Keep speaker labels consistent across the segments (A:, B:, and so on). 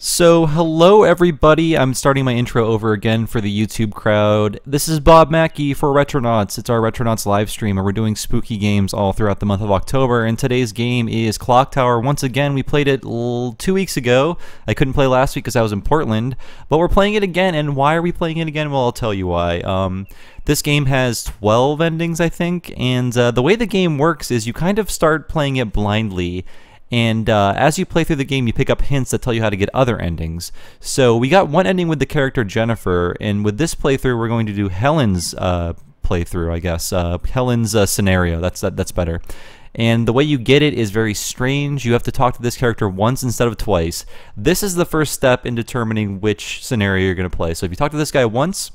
A: So, hello everybody, I'm starting my intro over again for the YouTube crowd. This is Bob Mackey for Retronauts. It's our Retronauts live stream, and we're doing spooky games all throughout the month of October, and today's game is Clock Tower. Once again, we played it 2 weeks ago. I couldn't play last week because I was in Portland, but we're playing it again, and why are we playing it again? Well, I'll tell you why. This game has 12 endings, I think, and the way the game works is you kind of start playing it blindly. And as you play through the game, you pick up hints that tell you how to get other endings. So we got one ending with the character Jennifer, and with this playthrough, we're going to do Helen's playthrough, I guess. Helen's scenario. That's better. And the way you get it is very strange. You have to talk to this character once instead of twice. This is the first step in determining which scenario you're going to play. So if you talk to this guy once,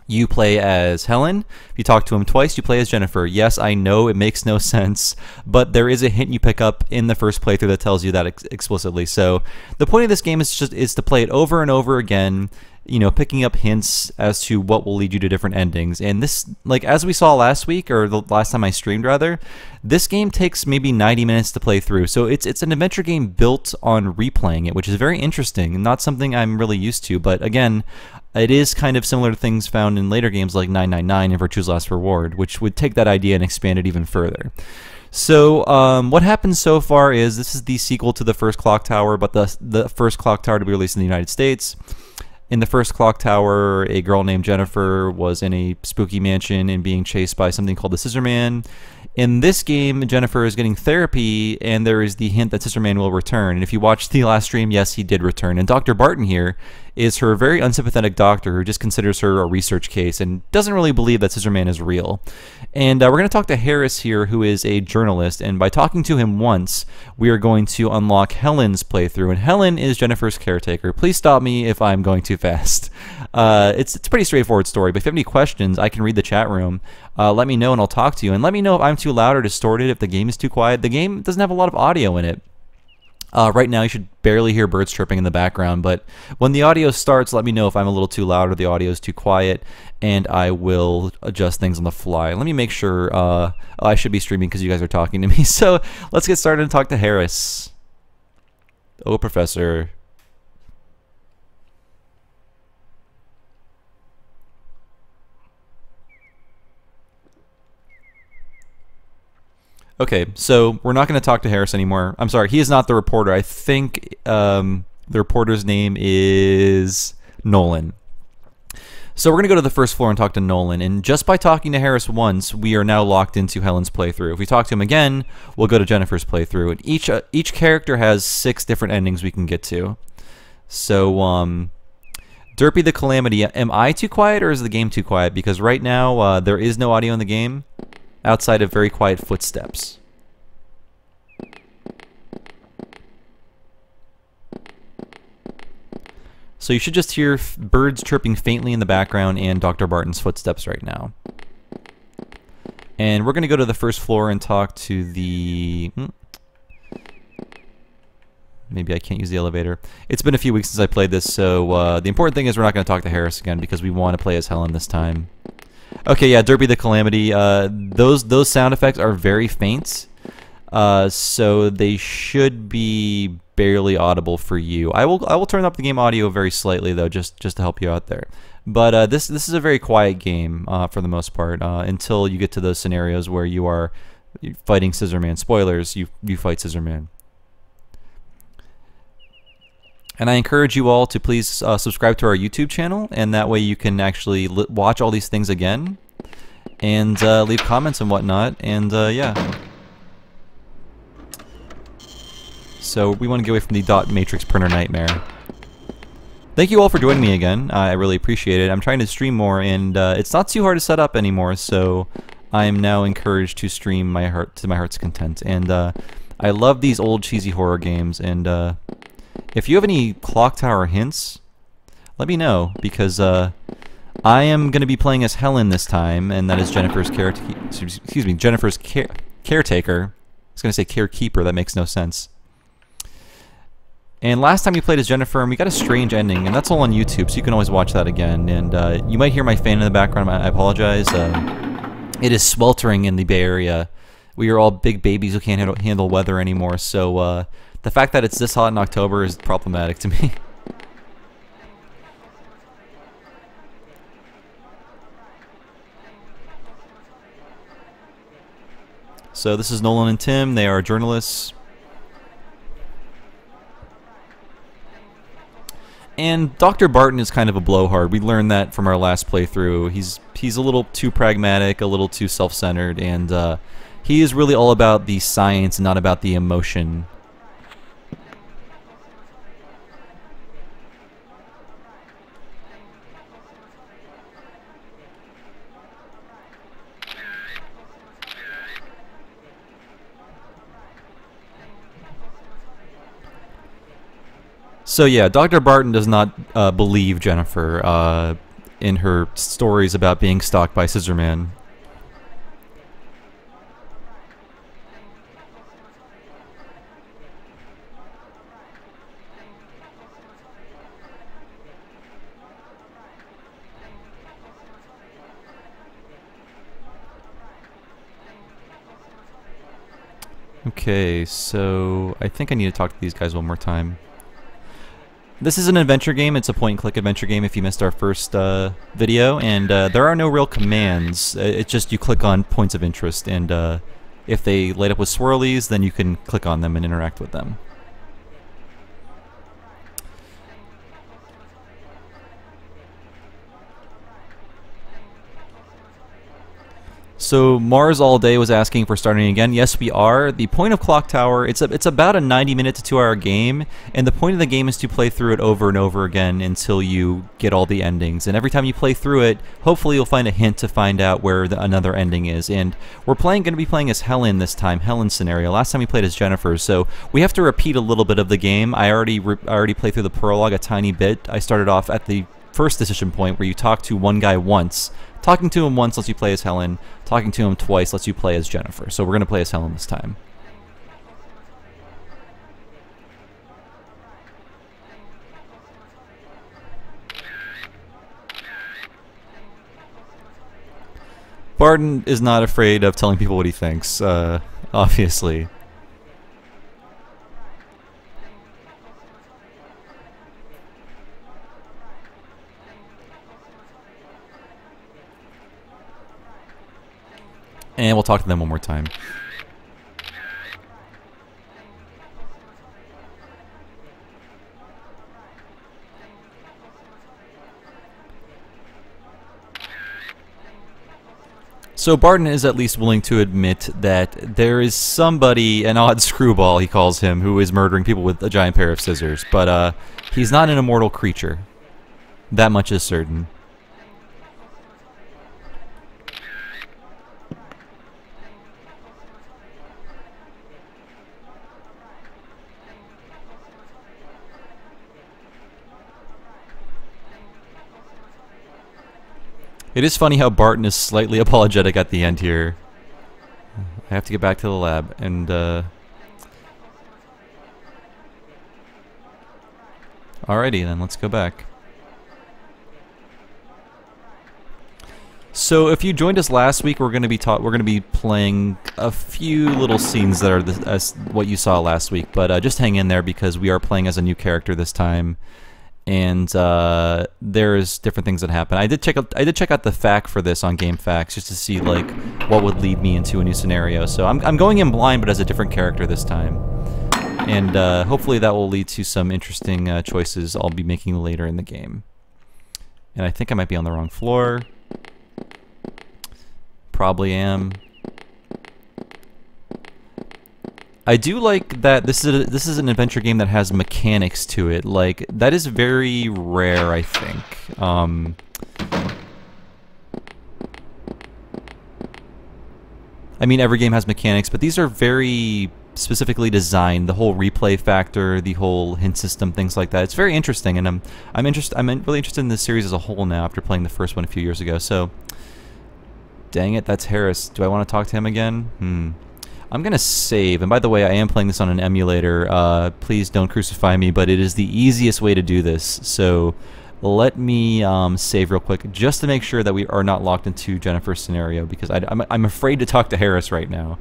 A: you play as Helen. If you talk to him twice, you play as Jennifer. Yes, I know it makes no sense, but there is a hint you pick up in the first playthrough that tells you that explicitly. So the point of this game is to play it over and over again, you know, picking up hints as to what will lead you to different endings. And this, like as we saw last week, or the last time I streamed rather, this game takes maybe 90 minutes to play through. So it's an adventure game built on replaying it, which is very interesting and not something I'm really used to. But again, it is kind of similar to things found in later games like 999 and Virtue's Last Reward, which would take that idea and expand it even further. So what happened so far is this is the sequel to the first Clock Tower, but the first Clock Tower to be released in the United States. In the first Clock Tower, a girl named Jennifer was in a spooky mansion and being chased by something called the Scissorman. In this game, Jennifer is getting therapy, and there is the hint that Scissorman will return. And if you watched the last stream, yes, he did return. And Dr. Barton here is her very unsympathetic doctor who just considers her a research case and doesn't really believe that Scissorman is real. And we're going to talk to Harris here, who is a journalist, and by talking to him once, we are going to unlock Helen's playthrough. And Helen is Jennifer's caretaker. Please stop me if I'm going too fast. It's a pretty straightforward story, but if you have any questions, I can read the chat room. Let me know and I'll talk to you. And let me know if I'm too loud or distorted, if the game is too quiet. The game doesn't have a lot of audio in it. Right now you should barely hear birds chirping in the background, but when the audio starts, let me know if I'm a little too loud or the audio is too quiet, and I will adjust things on the fly. Let me make sure. I should be streaming because you guys are talking to me. So let's get started and talk to Harris. Oh, Professor. Okay, so we're not going to talk to Harris anymore. I'm sorry, he is not the reporter. I think the reporter's name is Nolan. So we're going to go to the first floor and talk to Nolan, and just by talking to Harris once, we are now locked into Helen's playthrough. If we talk to him again, we'll go to Jennifer's playthrough, and each character has 6 different endings we can get to. So, Derpy the Calamity, am I too quiet or is the game too quiet? Because right now, there is no audio in the game, outside of very quiet footsteps. So you should just hear birds chirping faintly in the background and Dr. Barton's footsteps right now. And we're going to go to the first floor and talk to the... Maybe I can't use the elevator. It's been a few weeks since I played this, so the important thing is we're not going to talk to Harris again because we want to play as Helen this time. Okay, yeah, Derpy the Calamity. Those sound effects are very faint, so they should be barely audible for you. I will turn up the game audio very slightly though, just to help you out there. But this is a very quiet game for the most part until you get to those scenarios where you are fighting Scissorman. Spoilers: you fight Scissorman. And I encourage you all to please subscribe to our YouTube channel, and that way you can actually watch all these things again, and leave comments and whatnot, and yeah. So we want to get away from the dot matrix printer nightmare. Thank you all for joining me again. I really appreciate it. I'm trying to stream more, and it's not too hard to set up anymore, so I'm now encouraged to stream to my heart's content. And I love these old cheesy horror games, and if you have any Clock Tower hints, let me know, because I am going to be playing as Helen this time, and that is Jennifer's caretaker. I was going to say carekeeper. That makes no sense. And last time we played as Jennifer, and we got a strange ending, and that's all on YouTube, so you can always watch that again. And you might hear my fan in the background. I apologize. It is sweltering in the Bay Area. We are all big babies who can't handle weather anymore, so The fact that it's this hot in October is problematic to me. So this is Nolan and Tim. They are journalists. And Dr. Barton is kind of a blowhard. We learned that from our last playthrough. He's a little too pragmatic, a little too self-centered, and he is really all about the science and not about the emotion. So yeah, Dr. Barton does not believe Jennifer in her stories about being stalked by Scissorman. Okay, so I think I need to talk to these guys one more time. This is an adventure game. It's a point-and-click adventure game if you missed our first video, and there are no real commands. It's just you click on points of interest, and if they light up with swirlies, then you can click on them and interact with them. So Mars All Day was asking if we're starting again. Yes, we are. The point of Clock Tower, it's about a 90-minute to 2-hour game, and the point of the game is to play through it over and over again until you get all the endings. And every time you play through it, hopefully you'll find a hint to find out where another ending is. And we're going to be playing as Helen this time, Helen's scenario. Last time we played as Jennifer, so we have to repeat a little bit of the game. I already played through the prologue a tiny bit. I started off at the first decision point where you talk to one guy once. Talking to him once lets you play as Helen. Talking to him twice lets you play as Jennifer. So we're going to play as Helen this time. Barton is not afraid of telling people what he thinks, obviously. And we'll talk to them one more time. So Barton is at least willing to admit that there is somebody, an odd screwball he calls him, who is murdering people with a giant pair of scissors. But he's not an immortal creature. That much is certain. It is funny how Barton is slightly apologetic at the end here. I have to get back to the lab, and alrighty then, let's go back. So if you joined us last week, we're going to be playing a few little scenes that are as what you saw last week, but just hang in there because we are playing as a new character this time. And there's different things that happen. I did check out the FAQ for this on GameFAQs just to see like what would lead me into a new scenario. So I'm going in blind, but as a different character this time, and hopefully that will lead to some interesting choices I'll be making later in the game. And I think I might be on the wrong floor. Probably am. I do like that this is an adventure game that has mechanics to it. Like, that is very rare, I think. I mean, every game has mechanics, but these are very specifically designed. The whole replay factor, the whole hint system, things like that. It's very interesting, and I'm really interested in this series as a whole now after playing the first one a few years ago. So, dang it, that's Harris. Do I want to talk to him again? I'm gonna save, and by the way, I am playing this on an emulator. Please don't crucify me, but it is the easiest way to do this. So let me save real quick, just to make sure that we are not locked into Jennifer's scenario, because I'm afraid to talk to Harris right now.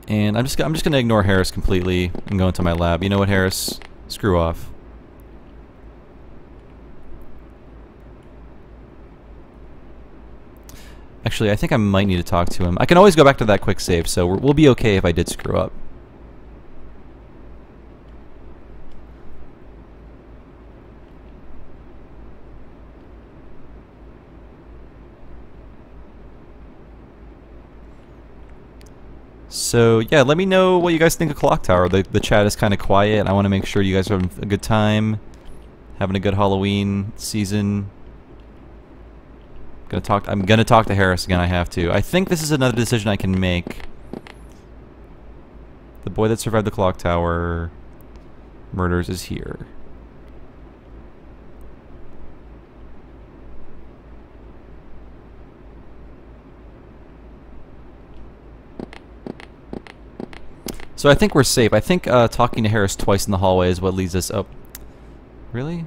A: And I'm just gonna ignore Harris completely and go into my lab. You know what, Harris? Screw off. Actually, I think I might need to talk to him. I can always go back to that quick save, so we'll be okay if I did screw up. So yeah, let me know what you guys think of Clock Tower. The chat is kind of quiet. I want to make sure you guys are having a good time, having a good Halloween season. I'm gonna talk to Harris again. I have to. I think this is another decision I can make. The boy that survived the Clock Tower murders is here. So I think we're safe. I think talking to Harris twice in the hallway is what leads us up. Really?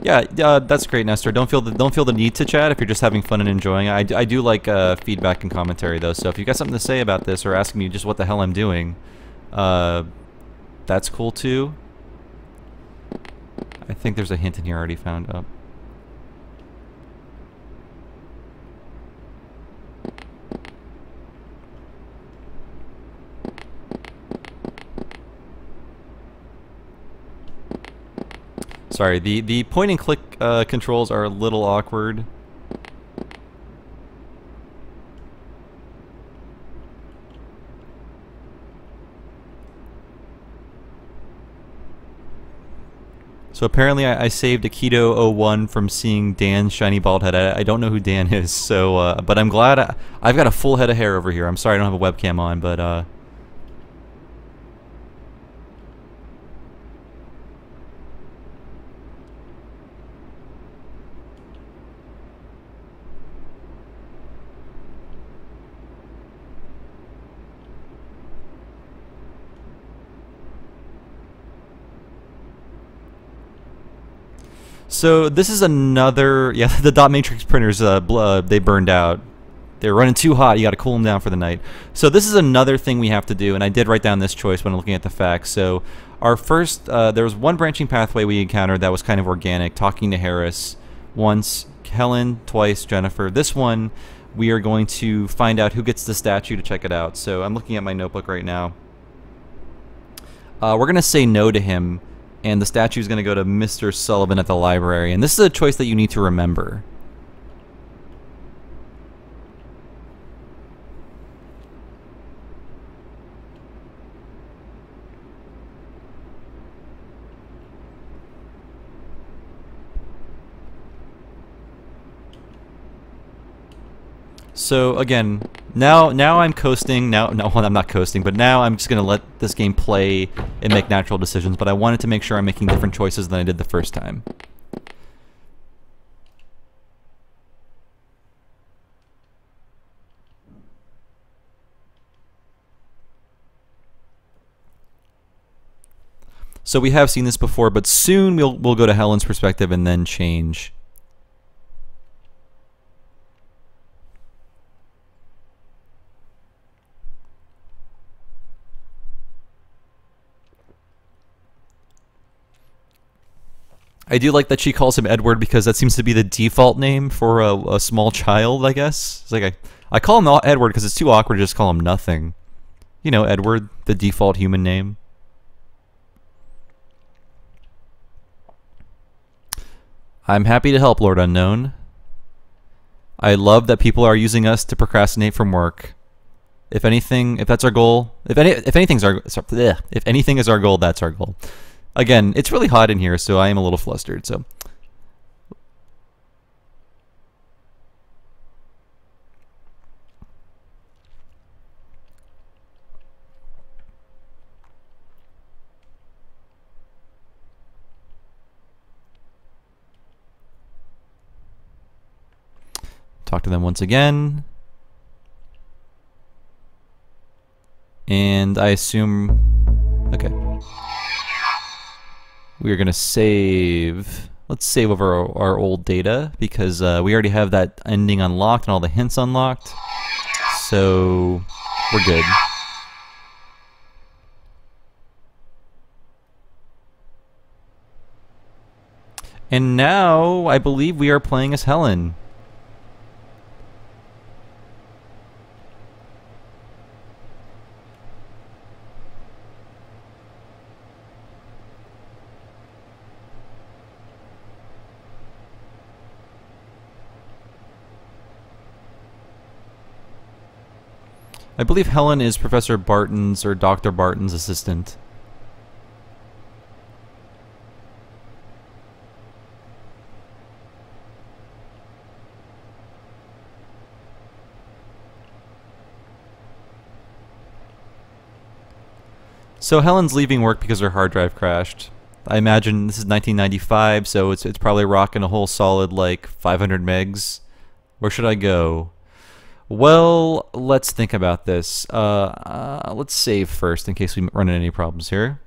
A: Yeah, that's great, Nestor. Don't feel the need to chat if you're just having fun and enjoying it. I do like feedback and commentary though. So if you got something to say about this or asking me just what the hell I'm doing, that's cool too. I think there's a hint in here I already found up. Sorry, the point and click controls are a little awkward. So apparently I saved Aikido01 from seeing Dan's shiny bald head. I don't know who Dan is, so but I'm glad I've got a full head of hair over here. I'm sorry I don't have a webcam on, but so this is another, yeah, the dot matrix printers, they burned out. They were running too hot, you gotta cool them down for the night. So this is another thing we have to do, and I did write down this choice when looking at the facts. So our first, there was one branching pathway we encountered that was kind of organic, talking to Harris once, Helen twice, Jennifer. This one, we are going to find out who gets the statue to check it out. So I'm looking at my notebook right now. We're gonna say no to him, and the statue is going to go to Mr. Sullivan at the library. And this is a choice that you need to remember. So again, now I'm coasting. No, I'm not coasting, but now I'm just gonna let this game play and make natural decisions. But I wanted to make sure I'm making different choices than I did the first time. So we have seen this before, but soon we'll go to Helen's perspective and then change. I do like that she calls him Edward because that seems to be the default name for a small child, I guess. It's like I call him Edward because it's too awkward to just call him nothing. You know, Edward, the default human name. I'm happy to help, Lord Unknown. I love that people are using us to procrastinate from work. If anything, if that's our goal, if anything is our goal, that's our goal. Again, it's really hot in here, so I am a little flustered. So, talk to them once again. And I assume, okay. We are going to save. Let's save over our old data because we already have that ending unlocked and all the hints unlocked. So we're good. And now I believe we are playing as Helen. I believe Helen is Professor Barton's or Dr. Barton's assistant. So Helen's leaving work because her hard drive crashed. I imagine this is 1995, so it's probably rocking a whole solid like 500 megs. Where should I go? Well, let's think about this. Let's save first in case we run into any problems here.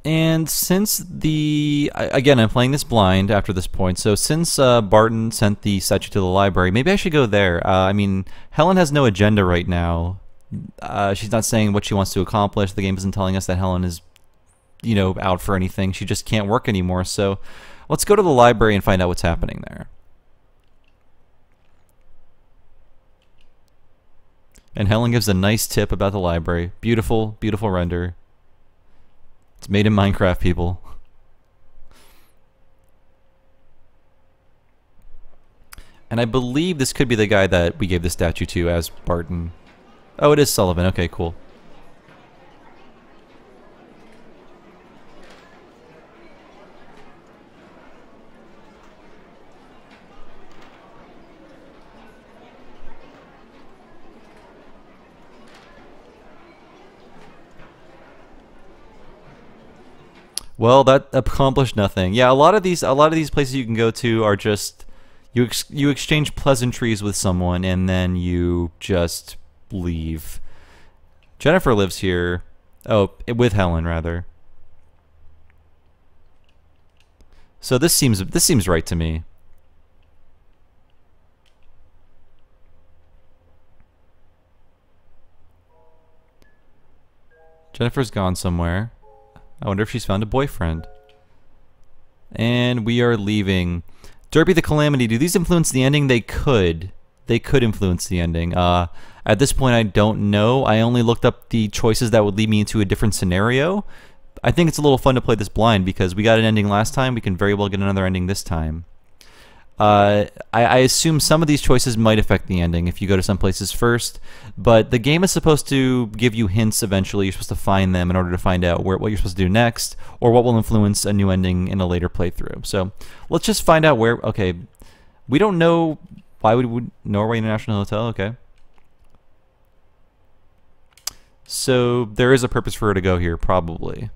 A: And since again, I'm playing this blind after this point, so since Barton sent the statue to the library, maybe I should go there. I mean, Helen has no agenda right now. She's not saying what she wants to accomplish. The game isn't telling us that Helen is, you know, out for anything. She just can't work anymore, so let's go to the library and find out what's happening there. And Helen gives a nice tip about the library. Beautiful, beautiful render. It's made in Minecraft, people. And I believe this could be the guy that we gave the statue to as Barton. Oh, it is Sullivan. Okay, cool. Well, that accomplished nothing. Yeah, a lot of these places you can go to are just you exchange pleasantries with someone and then you just leave. Jennifer lives here. Oh, with Helen rather. So this seems right to me. Jennifer's gone somewhere. I wonder if she's found a boyfriend. And we are leaving. Derby the Calamity. Do these influence the ending? They could. They could influence the ending. At this point, I don't know. I only looked up the choices that would lead me into a different scenario. I think it's a little fun to play this blind because we got an ending last time. We can very well get another ending this time. I assume some of these choices might affect the ending if you go to some places first, but the game is supposed to give you hints eventually. You're supposed to find them in order to find out what you're supposed to do next, or what will influence a new ending in a later playthrough. So let's just find out where. Okay, we don't know why would Norway International Hotel. Okay, so there is a purpose for her to go here, probably.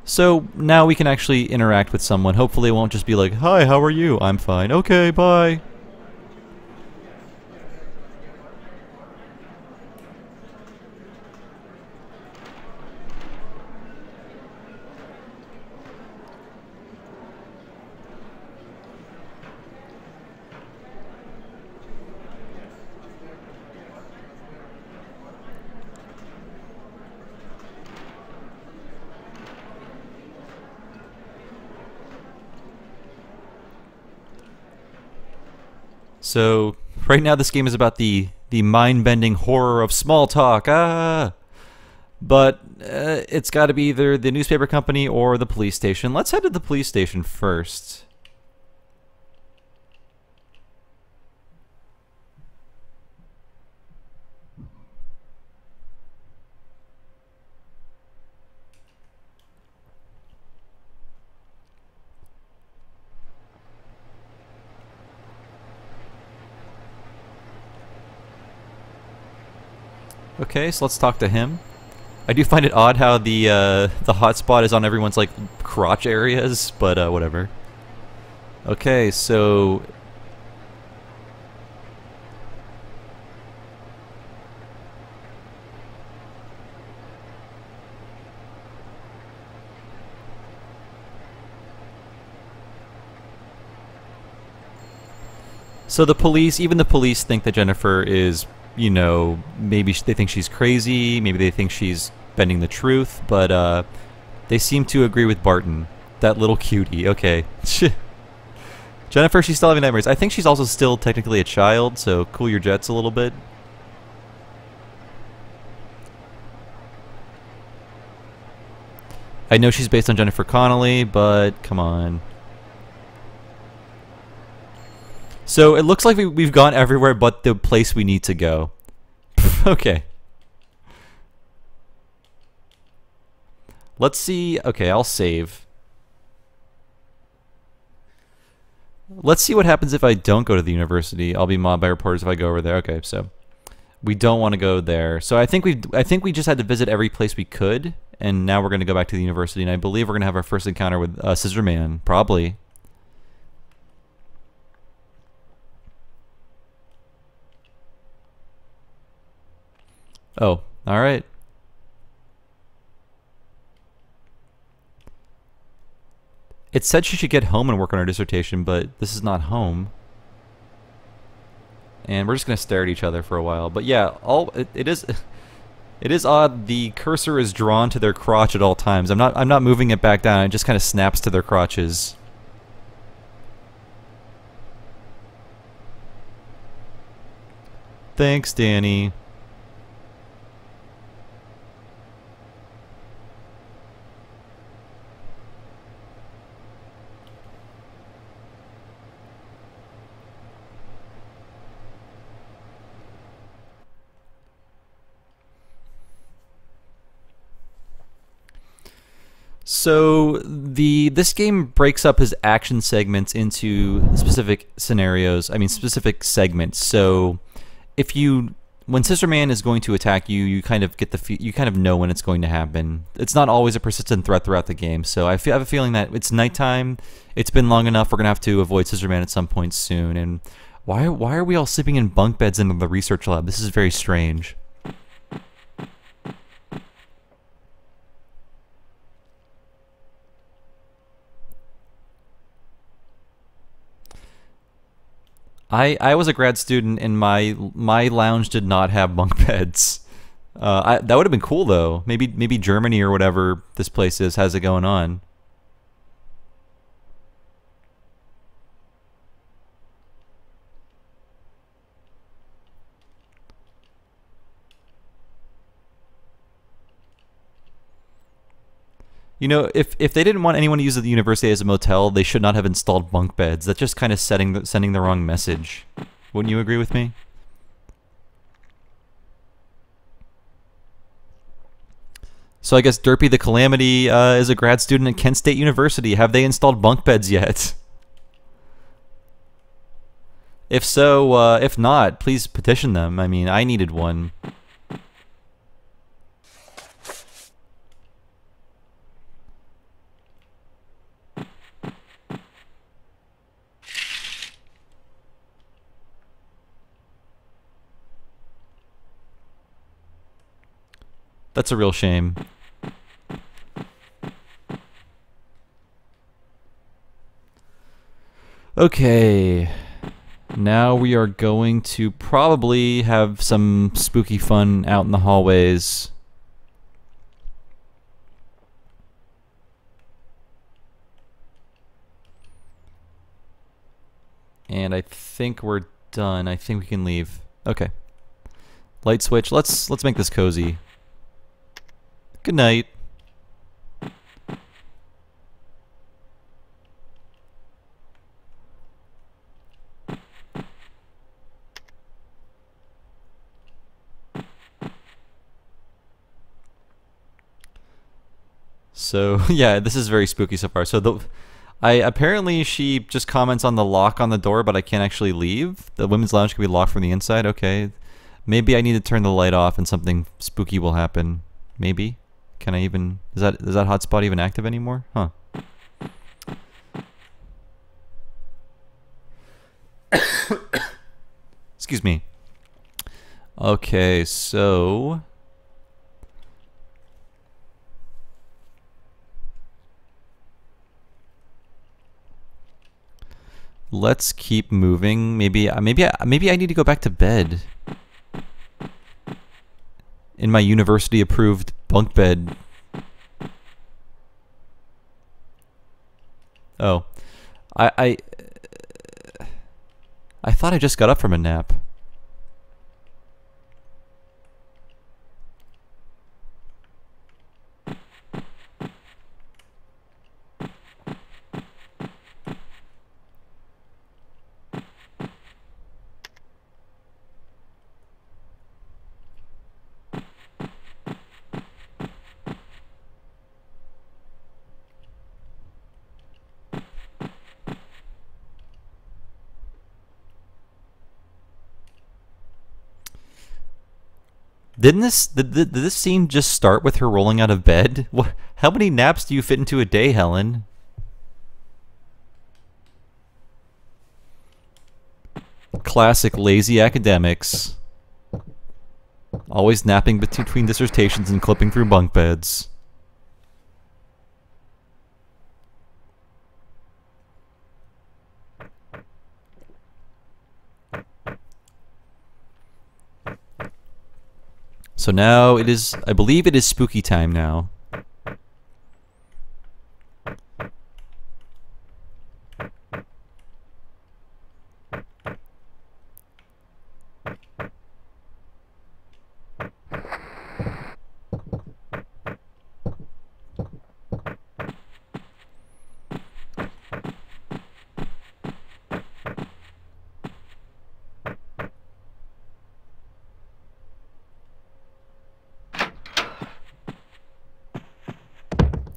A: So now we can actually interact with someone. Hopefully it won't just be like, "Hi, how are you? I'm fine. Okay, bye." So right now this game is about the mind-bending horror of small talk. But it's got to be either the newspaper company or the police station. Let's head to the police station first. Okay, so let's talk to him. I do find it odd how the hotspot is on everyone's like crotch areas, but whatever. Okay, so the police, even the police think that Jennifer is, you know, maybe they think she's crazy, maybe they think she's bending the truth, but they seem to agree with Barton. That little cutie, okay. Jennifer, she's still having nightmares. I think she's also still technically a child, so cool your jets a little bit. I know she's based on Jennifer Connelly, but come on. So it looks like we've gone everywhere but the place we need to go. Okay. Let's see. Okay, I'll save. Let's see what happens if I don't go to the university. I'll be mobbed by reporters if I go over there. Okay, so we don't want to go there. So I think we just had to visit every place we could, and now we're going to go back to the university, and I believe we're going to have our first encounter with Scissorman, probably. Oh, all right. It said she should get home and work on her dissertation, but this is not home. And we're just gonna stare at each other for a while. But yeah, it is odd. The cursor is drawn to their crotch at all times. I'm not moving it back down. It just kind of snaps to their crotches. Thanks, Danny. So this game breaks up his action segments into specific scenarios. I mean, specific segments. So when Scissorman is going to attack you, you kind of get you kind of know when it's going to happen. It's not always a persistent threat throughout the game. So I have a feeling that it's nighttime. It's been long enough. We're gonna have to avoid Scissorman at some point soon. And why are we all sleeping in bunk beds in the research lab? This is very strange. I was a grad student and my lounge did not have bunk beds. That would have been cool though. Maybe Germany or whatever this place has it going on. You know, if they didn't want anyone to use the university as a motel, they should not have installed bunk beds. That's just kind of sending the wrong message. Wouldn't you agree with me? So I guess Derpy the Calamity is a grad student at Kent State University. Have they installed bunk beds yet? If so, if not, please petition them. I mean, I needed one. That's a real shame. Okay. Now we are going to probably have some spooky fun out in the hallways. And I think we're done. I think we can leave. Okay. Light switch. Let's make this cozy. Good night. So yeah, this is very spooky so far. So apparently she just comments on the lock on the door, but I can't actually leave. The women's lounge can be locked from the inside. Okay, maybe I need to turn the light off and something spooky will happen. Maybe. Can I even... Is that hotspot even active anymore? Huh. Excuse me. Okay, so... Let's keep moving. Maybe I need to go back to bed. In my university-approved bunk bed. Oh. I thought I just got up from a nap. Did this scene just start with her rolling out of bed? What, how many naps do you fit into a day, Helen? Classic lazy academics. Always napping between dissertations and clipping through bunk beds. So now it is, I believe it is spooky time now.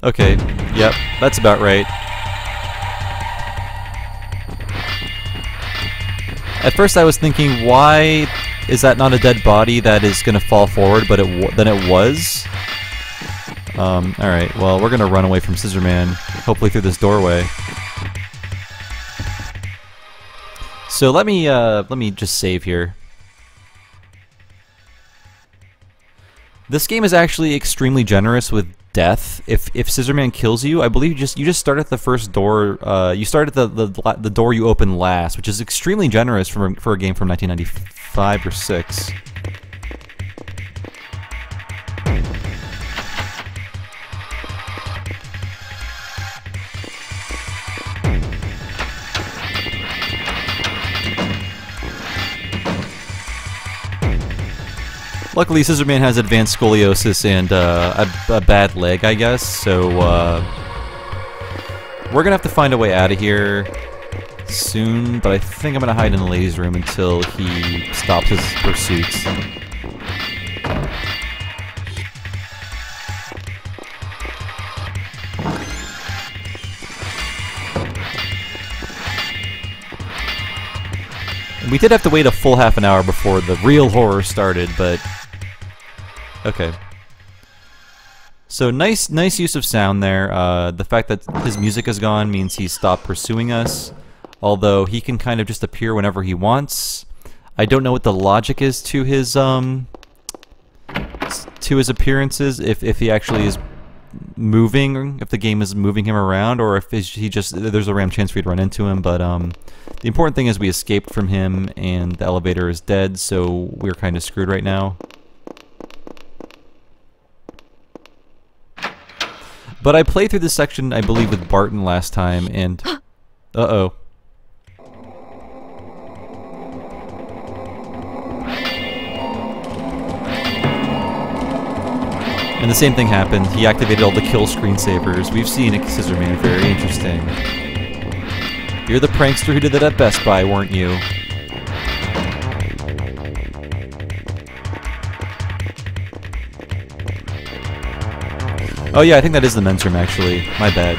A: Okay, yep, that's about right. At first I was thinking, why is that not a dead body that is going to fall forward, but then it was? Alright, well, we're going to run away from Scissorman, hopefully through this doorway. So let me just save here. This game is actually extremely generous with death. If Scissorman kills you, I believe you just start at the first door. You start at the door you open last, which is extremely generous for a game from 1995 or 6. Luckily, Scissorman has advanced scoliosis and a bad leg, I guess, so we're gonna have to find a way out of here soon, but I think I'm gonna hide in the ladies' room until he stops his pursuits. We did have to wait a full half an hour before the real horror started, but... Okay. So nice use of sound there. The fact that his music is gone means he's stopped pursuing us, although he can kind of just appear whenever he wants. I don't know what the logic is to his appearances, if he actually is moving, if the game is moving him around, or if he just, there's a random chance for you to run into him, but the important thing is we escaped from him and the elevator is dead, so we're kind of screwed right now. But I played through this section, I believe, with Barton last time, and... Uh-oh. And the same thing happened. He activated all the kill screensavers. We've seen it, Scissorman. Very interesting. You're the prankster who did that at Best Buy, weren't you? Oh yeah, I think that is the men's room, actually. My bad.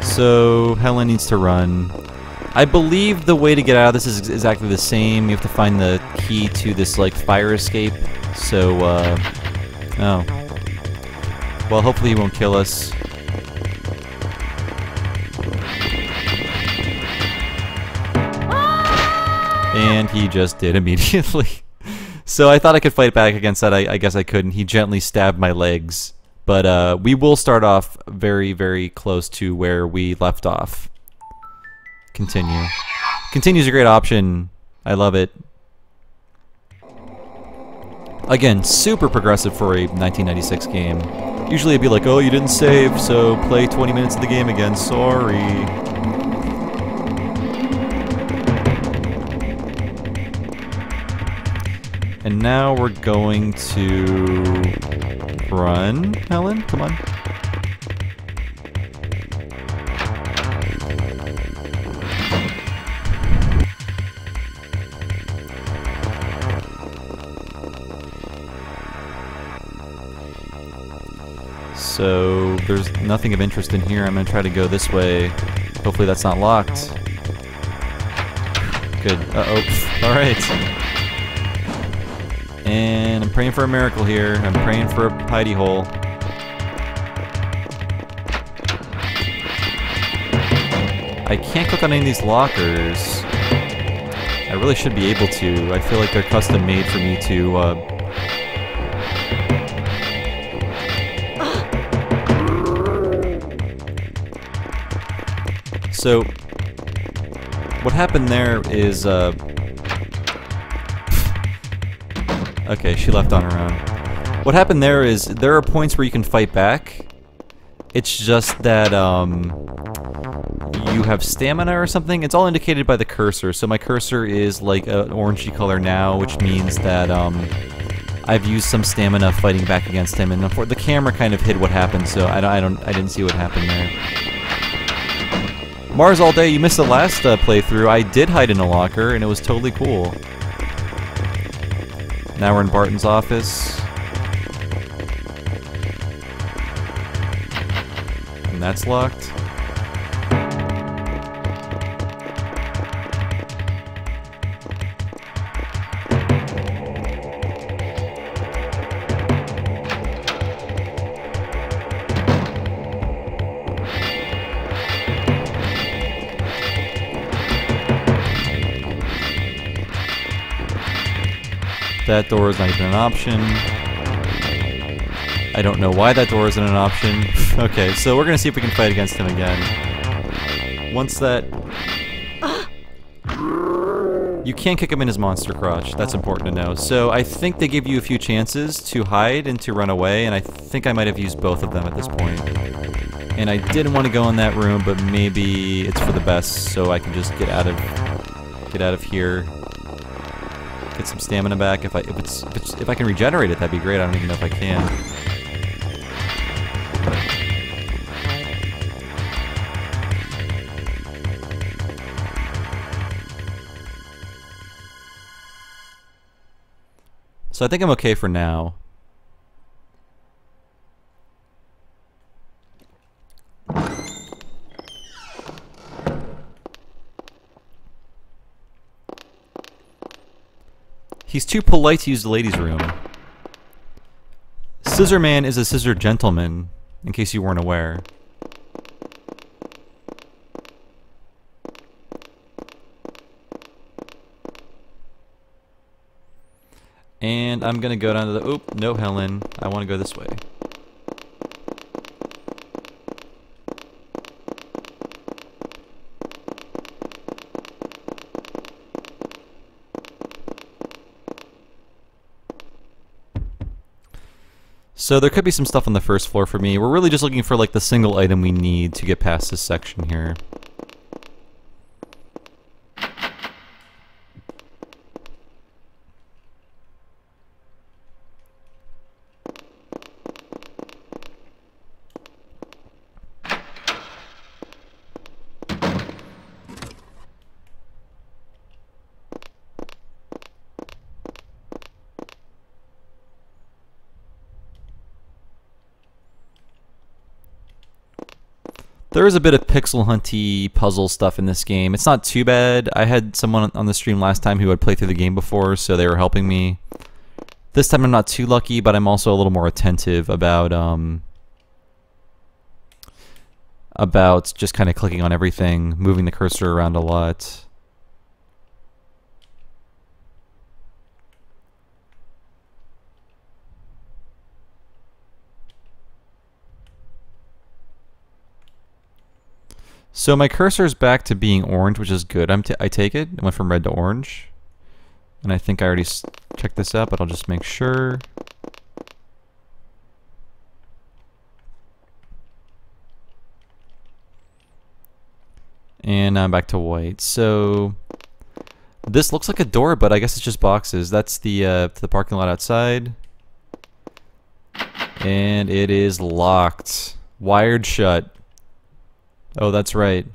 A: So, Helen needs to run. I believe the way to get out of this is exactly the same. You have to find the key to this, like, fire escape So, oh. Well, hopefully he won't kill us. And he just did immediately. So I thought I could fight back against that. I guess I couldn't. He gently stabbed my legs. But we will start off very, very close to where we left off. Continue. Continue's a great option. I love it. Again, super progressive for a 1996 game. Usually it'd be like, oh, you didn't save, so play 20 minutes of the game again. Sorry. And now we're going to run. Helen, come on. So there's nothing of interest in here. I'm going to try to go this way. Hopefully that's not locked. Good. Uh-oh. All right. And I'm praying for a miracle here. I'm praying for a hidey hole. I can't click on any of these lockers. I really should be able to. I feel like they're custom made for me to So, what happened there is, okay, she left on her own. What happened there is, there are points where you can fight back. It's just that, you have stamina or something. It's all indicated by the cursor. So my cursor is like an orangey color now, which means that, I've used some stamina fighting back against him, and the camera kind of hid what happened, so I didn't see what happened there. Mars all day, you missed the last playthrough. I did hide in a locker, and it was totally cool. Now we're in Barton's office. And that's locked. That door is not even an option. I don't know why that door isn't an option. Okay, so we're gonna see if we can fight against him again. Once that... You can't kick him in his monster crotch. That's important to know. So I think they give you a few chances to hide and to run away, and I think I might have used both of them at this point. And I didn't want to go in that room, but maybe it's for the best, so I can just get out of here. Get some stamina back. If I can regenerate it, that'd be great. I don't even know if I can. So I think I'm okay for now. He's too polite to use the ladies' room. Scissorman is a scissor gentleman, in case you weren't aware. And I'm gonna go down to the... Oop, no, Helen. I want to go this way. So there could be some stuff on the first floor for me. We're really just looking for like the single item we need to get past this section here. There is a bit of pixel hunty puzzle stuff in this game. It's not too bad. I had someone on the stream last time who had played through the game before, so they were helping me. This time I'm not too lucky, but I'm also a little more attentive about just kind of clicking on everything, moving the cursor around a lot. So my cursor's back to being orange, which is good. I take it. It went from red to orange. And I think I already checked this out, but I'll just make sure. And now I'm back to white. So this looks like a door, but I guess it's just boxes. That's the parking lot outside. And it is locked. Wired shut. Oh, that's right.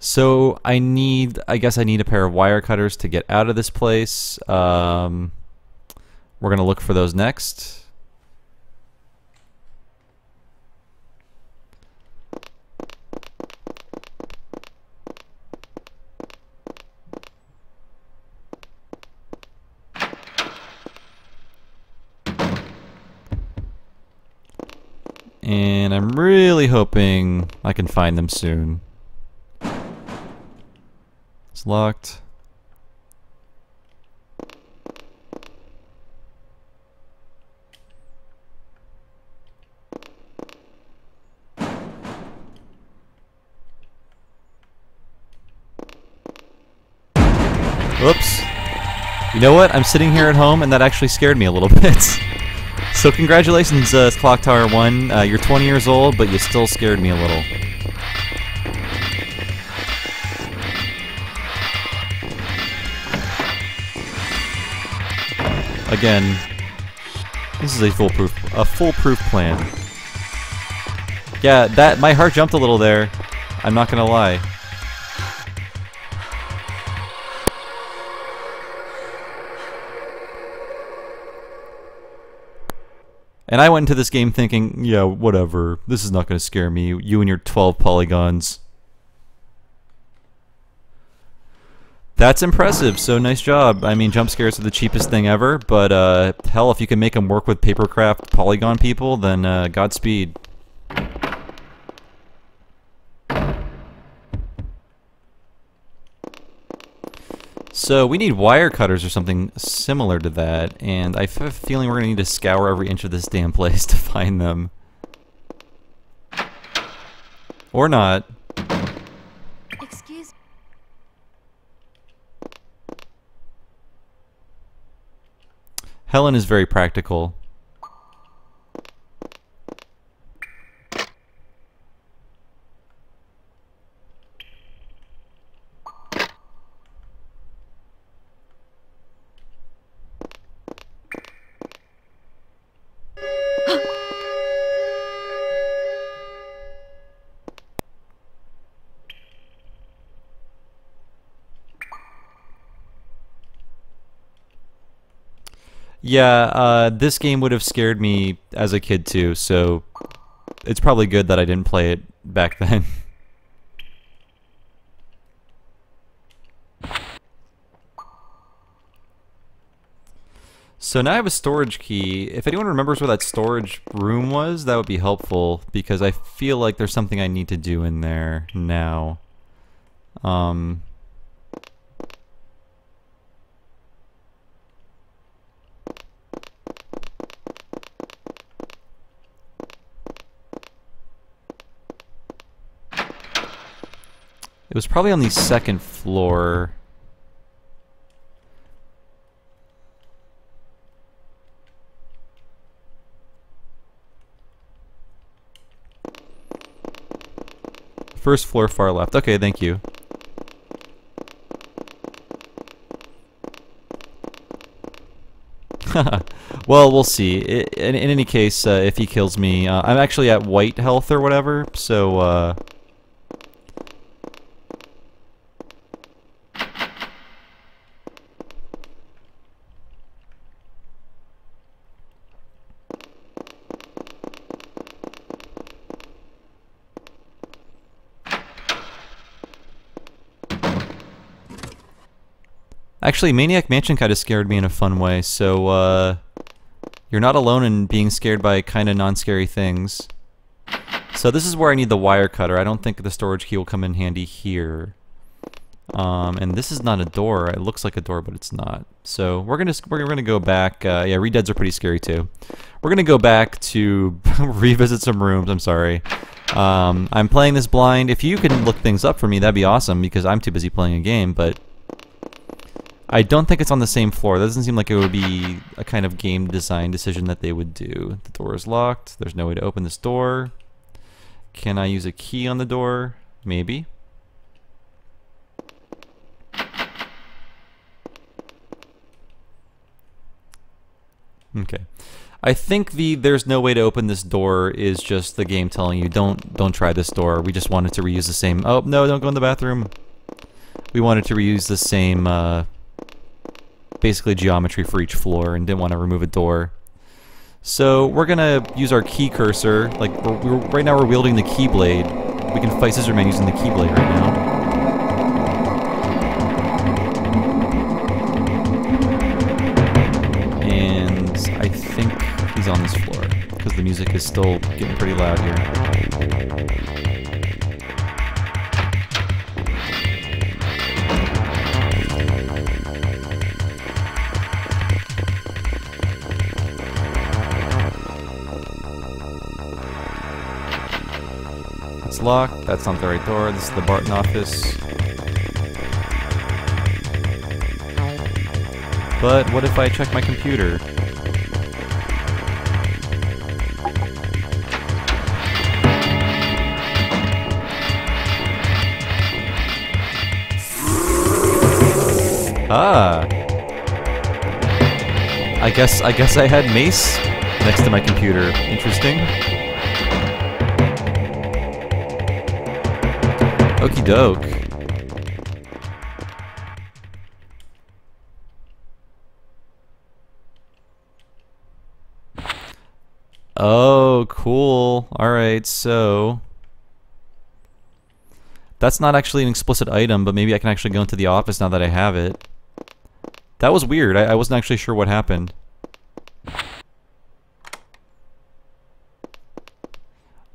A: So I guess I need a pair of wire cutters to get out of this place. We're gonna look for those next. And I'm really hoping I can find them soon. It's locked. Whoops. You know what? I'm sitting here at home and that actually scared me a little bit. So congratulations, Clock Tower 1. You're 20 years old, but you still scared me a little. Again, this is a foolproof plan. Yeah, my heart jumped a little there. I'm not gonna lie. And I went into this game thinking, yeah, whatever. This is not going to scare me. You and your 12 polygons. That's impressive, so nice job. I mean, jump scares are the cheapest thing ever, but hell, if you can make them work with papercraft polygon people, then Godspeed. So we need wire cutters or something similar to that, and I have a feeling we're going to need to scour every inch of this damn place to find them. Or not.
B: Excuse me.
A: Helen is very practical. Yeah, this game would have scared me as a kid too, so it's probably good that I didn't play it back then. So now I have a storage key. If anyone remembers where that storage room was, that would be helpful, because I feel like there's something I need to do in there now. It was probably on the second floor. First floor, far left. Okay, thank you. Well, we'll see. In any case, if he kills me, I'm actually at white health or whatever, so Actually, Maniac Mansion kind of scared me in a fun way, so you're not alone in being scared by kind of non-scary things. So this is where I need the wire cutter. I don't think the storage key will come in handy here. And this is not a door. It looks like a door, but it's not. So we're gonna go back. Yeah, redeads are pretty scary too. We're gonna go back to revisit some rooms. I'm sorry. I'm playing this blind. If you can look things up for me, that'd be awesome because I'm too busy playing a game. But I don't think it's on the same floor. That doesn't seem like it would be a kind of game design decision that they would do. The door is locked. There's no way to open this door. Can I use a key on the door? Maybe. Okay. I think the "there's no way to open this door" is just the game telling you don't try this door. We just wanted to reuse the same. Oh no! Don't go in the bathroom. We wanted to reuse the same basically geometry for each floor and didn't want to remove a door. So we're gonna use our key cursor. Like right now we're wielding the keyblade. We can fight Scissorman using the keyblade right now. I think he's on this floor, because the music is still getting pretty loud here. It's locked, that's not the right door, this is the Barton office. But what if I check my computer? Ah. I guess I had Mace next to my computer. Interesting. Okie doke. Oh, cool. Alright, so that's not actually an explicit item, but maybe I can actually go into the office now that I have it. That was weird. I wasn't actually sure what happened.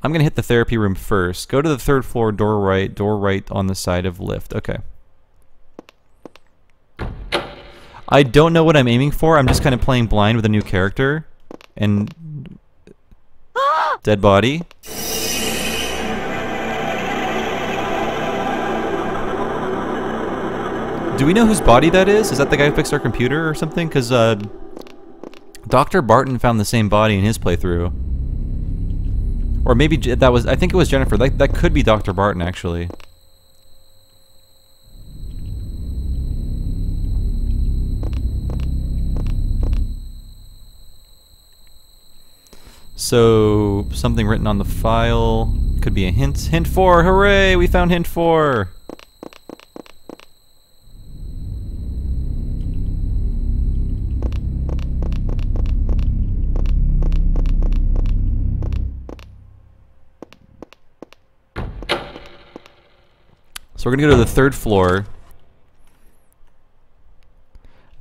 A: I'm gonna hit the therapy room first. Go to the 3rd floor, door right on the side of lift. Okay. I don't know what I'm aiming for. I'm just kind of playing blind with a new character. And... dead body. Do we know whose body that is? Is that the guy who fixed our computer or something? Because Dr. Barton found the same body in his playthrough. Or maybe that was... I think it was Jennifer. That could be Dr. Barton, actually. So, something written on the file. Could be a hint. Hint 4! Hooray! We found hint 4! So we're gonna go to the 3rd floor.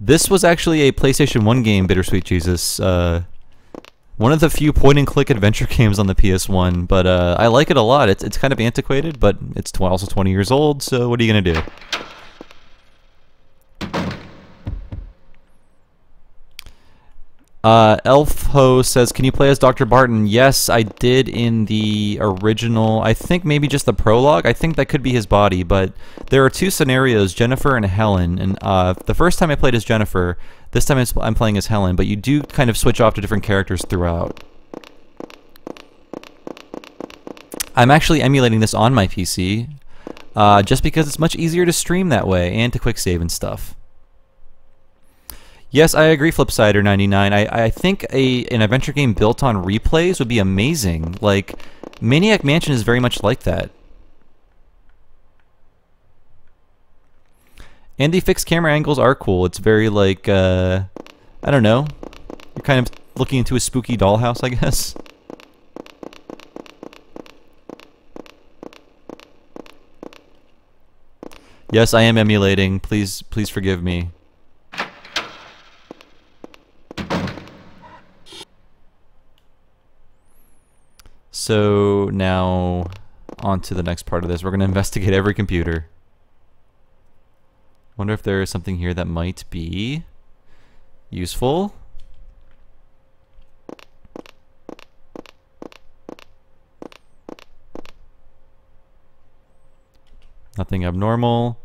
A: This was actually a PlayStation 1 game, Bittersweet Jesus. One of the few point-and-click adventure games on the PS1, but I like it a lot. It's kind of antiquated, but it's also 20 years old, so what are you gonna do? Elfho says, can you play as Dr. Barton? Yes, I did in the original, I think maybe just the prologue. I think that could be his body, but there are 2 scenarios, Jennifer and Helen, and the first time I played as Jennifer, this time I'm playing as Helen, but you do kind of switch off to different characters throughout. I'm actually emulating this on my PC, just because it's much easier to stream that way, and to quick save and stuff. Yes, I agree, Flipsider99. I think an adventure game built on replays would be amazing. Like, Maniac Mansion is very much like that. And the fixed camera angles are cool. It's very like, I don't know. You're kind of looking into a spooky dollhouse, I guess. Yes, I am emulating. Please forgive me. So now on to the next part of this. We're going to investigate every computer. Wonder if there is something here that might be useful. Nothing abnormal.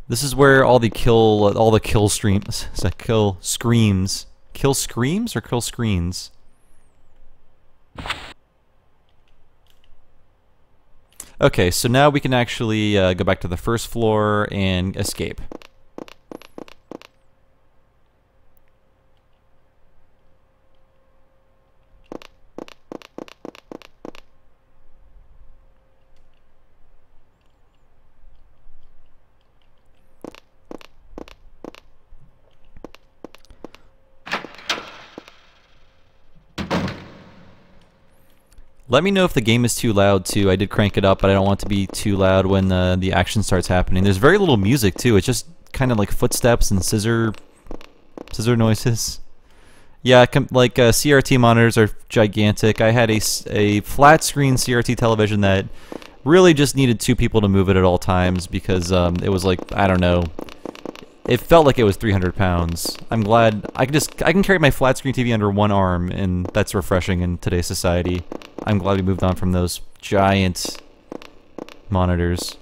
A: This is where all the kill streams. Is that kill screams? Kill screams or kill screens? Okay, so now we can actually go back to the first floor and escape. Let me know if the game is too loud too. I did crank it up, but I don't want it to be too loud when the action starts happening. There's very little music too. It's just kind of like footsteps and scissor noises. Yeah, CRT monitors are gigantic. I had a flat screen CRT television that really just needed 2 people to move it at all times because it was like, I don't know. It felt like it was 300 pounds. I'm glad I can carry my flat screen TV under one arm, and that's refreshing in today's society. I'm glad we moved on from those giant monitors.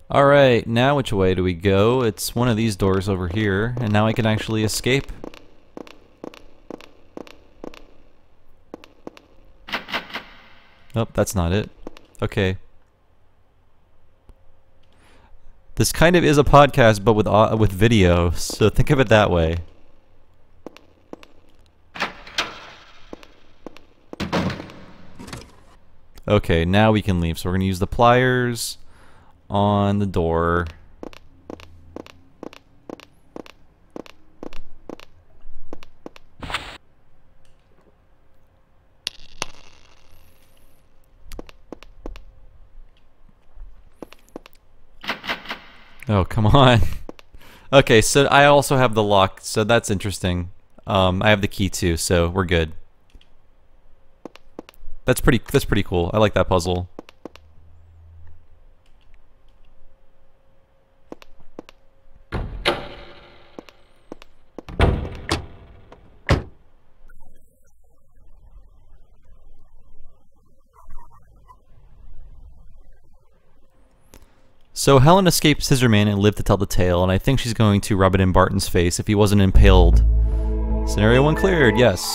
A: Alright, now which way do we go? It's one of these doors over here, and now I can actually escape. Nope, that's not it. Okay. This kind of is a podcast, but with video, so think of it that way. Okay, now we can leave. So we're going to use the pliers on the door. Oh, come on. Okay, so I also have the lock, so that's interesting. I have the key too, so we're good. That's pretty cool. I like that puzzle. So Helen escaped Scissorman and lived to tell the tale, and I think she's going to rub it in Barton's face if he wasn't impaled. Scenario 1 cleared, yes.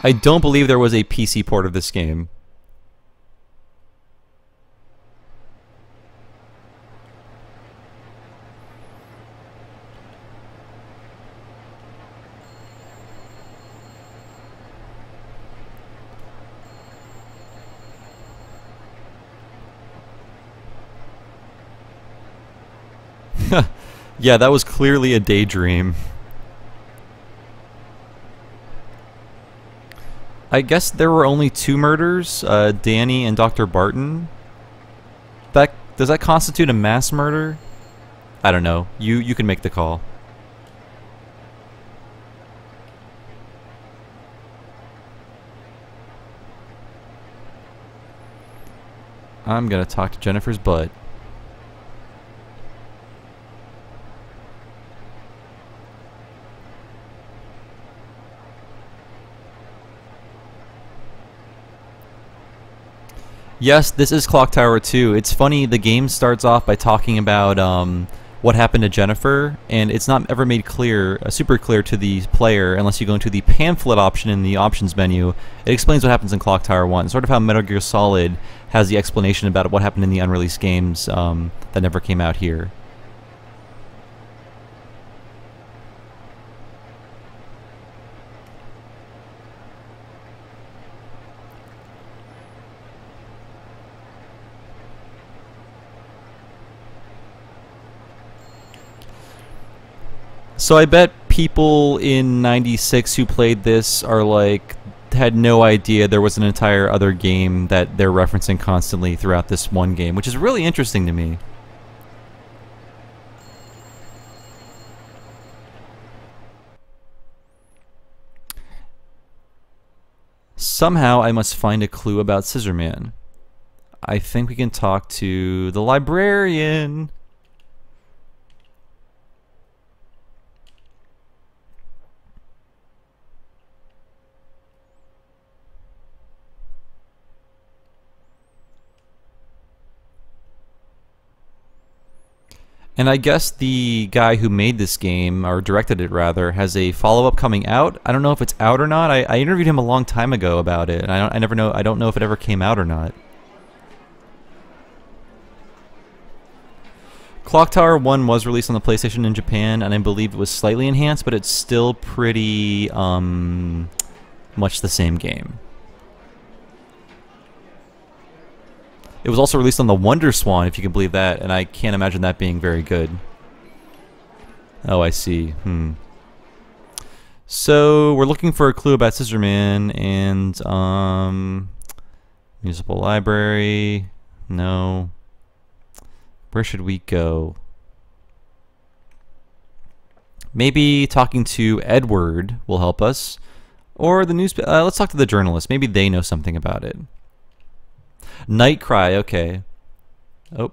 A: I don't believe there was a PC port of this game. Yeah, that was clearly a daydream. I guess there were only 2 murders, Danny and Dr. Barton. Does that constitute a mass murder? I don't know. You can make the call. I'm gonna talk to Jennifer's butt. Yes, this is Clock Tower 2. It's funny, the game starts off by talking about what happened to Jennifer, and it's not ever made clear, super clear to the player unless you go into the pamphlet option in the options menu. It explains what happens in Clock Tower 1, sort of how Metal Gear Solid has the explanation about what happened in the unreleased games that never came out here. So I bet people in '96 who played this are like had no idea there was an entire other game that they're referencing constantly throughout this one game, which is really interesting to me. Somehow I must find a clue about Scissorman. I think we can talk to the librarian. And I guess the guy who made this game, or directed it rather, has a follow-up coming out. I don't know if it's out or not. I interviewed him a long time ago about it, and I don't know if it ever came out or not. Clock Tower 1 was released on the PlayStation in Japan, and I believe it was slightly enhanced, but it's still pretty much the same game. It was also released on the Wonder Swan, if you can believe that, and I can't imagine that being very good. Oh, I see. So, we're looking for a clue about Scissorman, and, Municipal Library, no. Where should we go? Maybe talking to Edward will help us. Or the newspaper. Let's talk to the journalist. Maybe they know something about it. Night Cry, okay. Oh.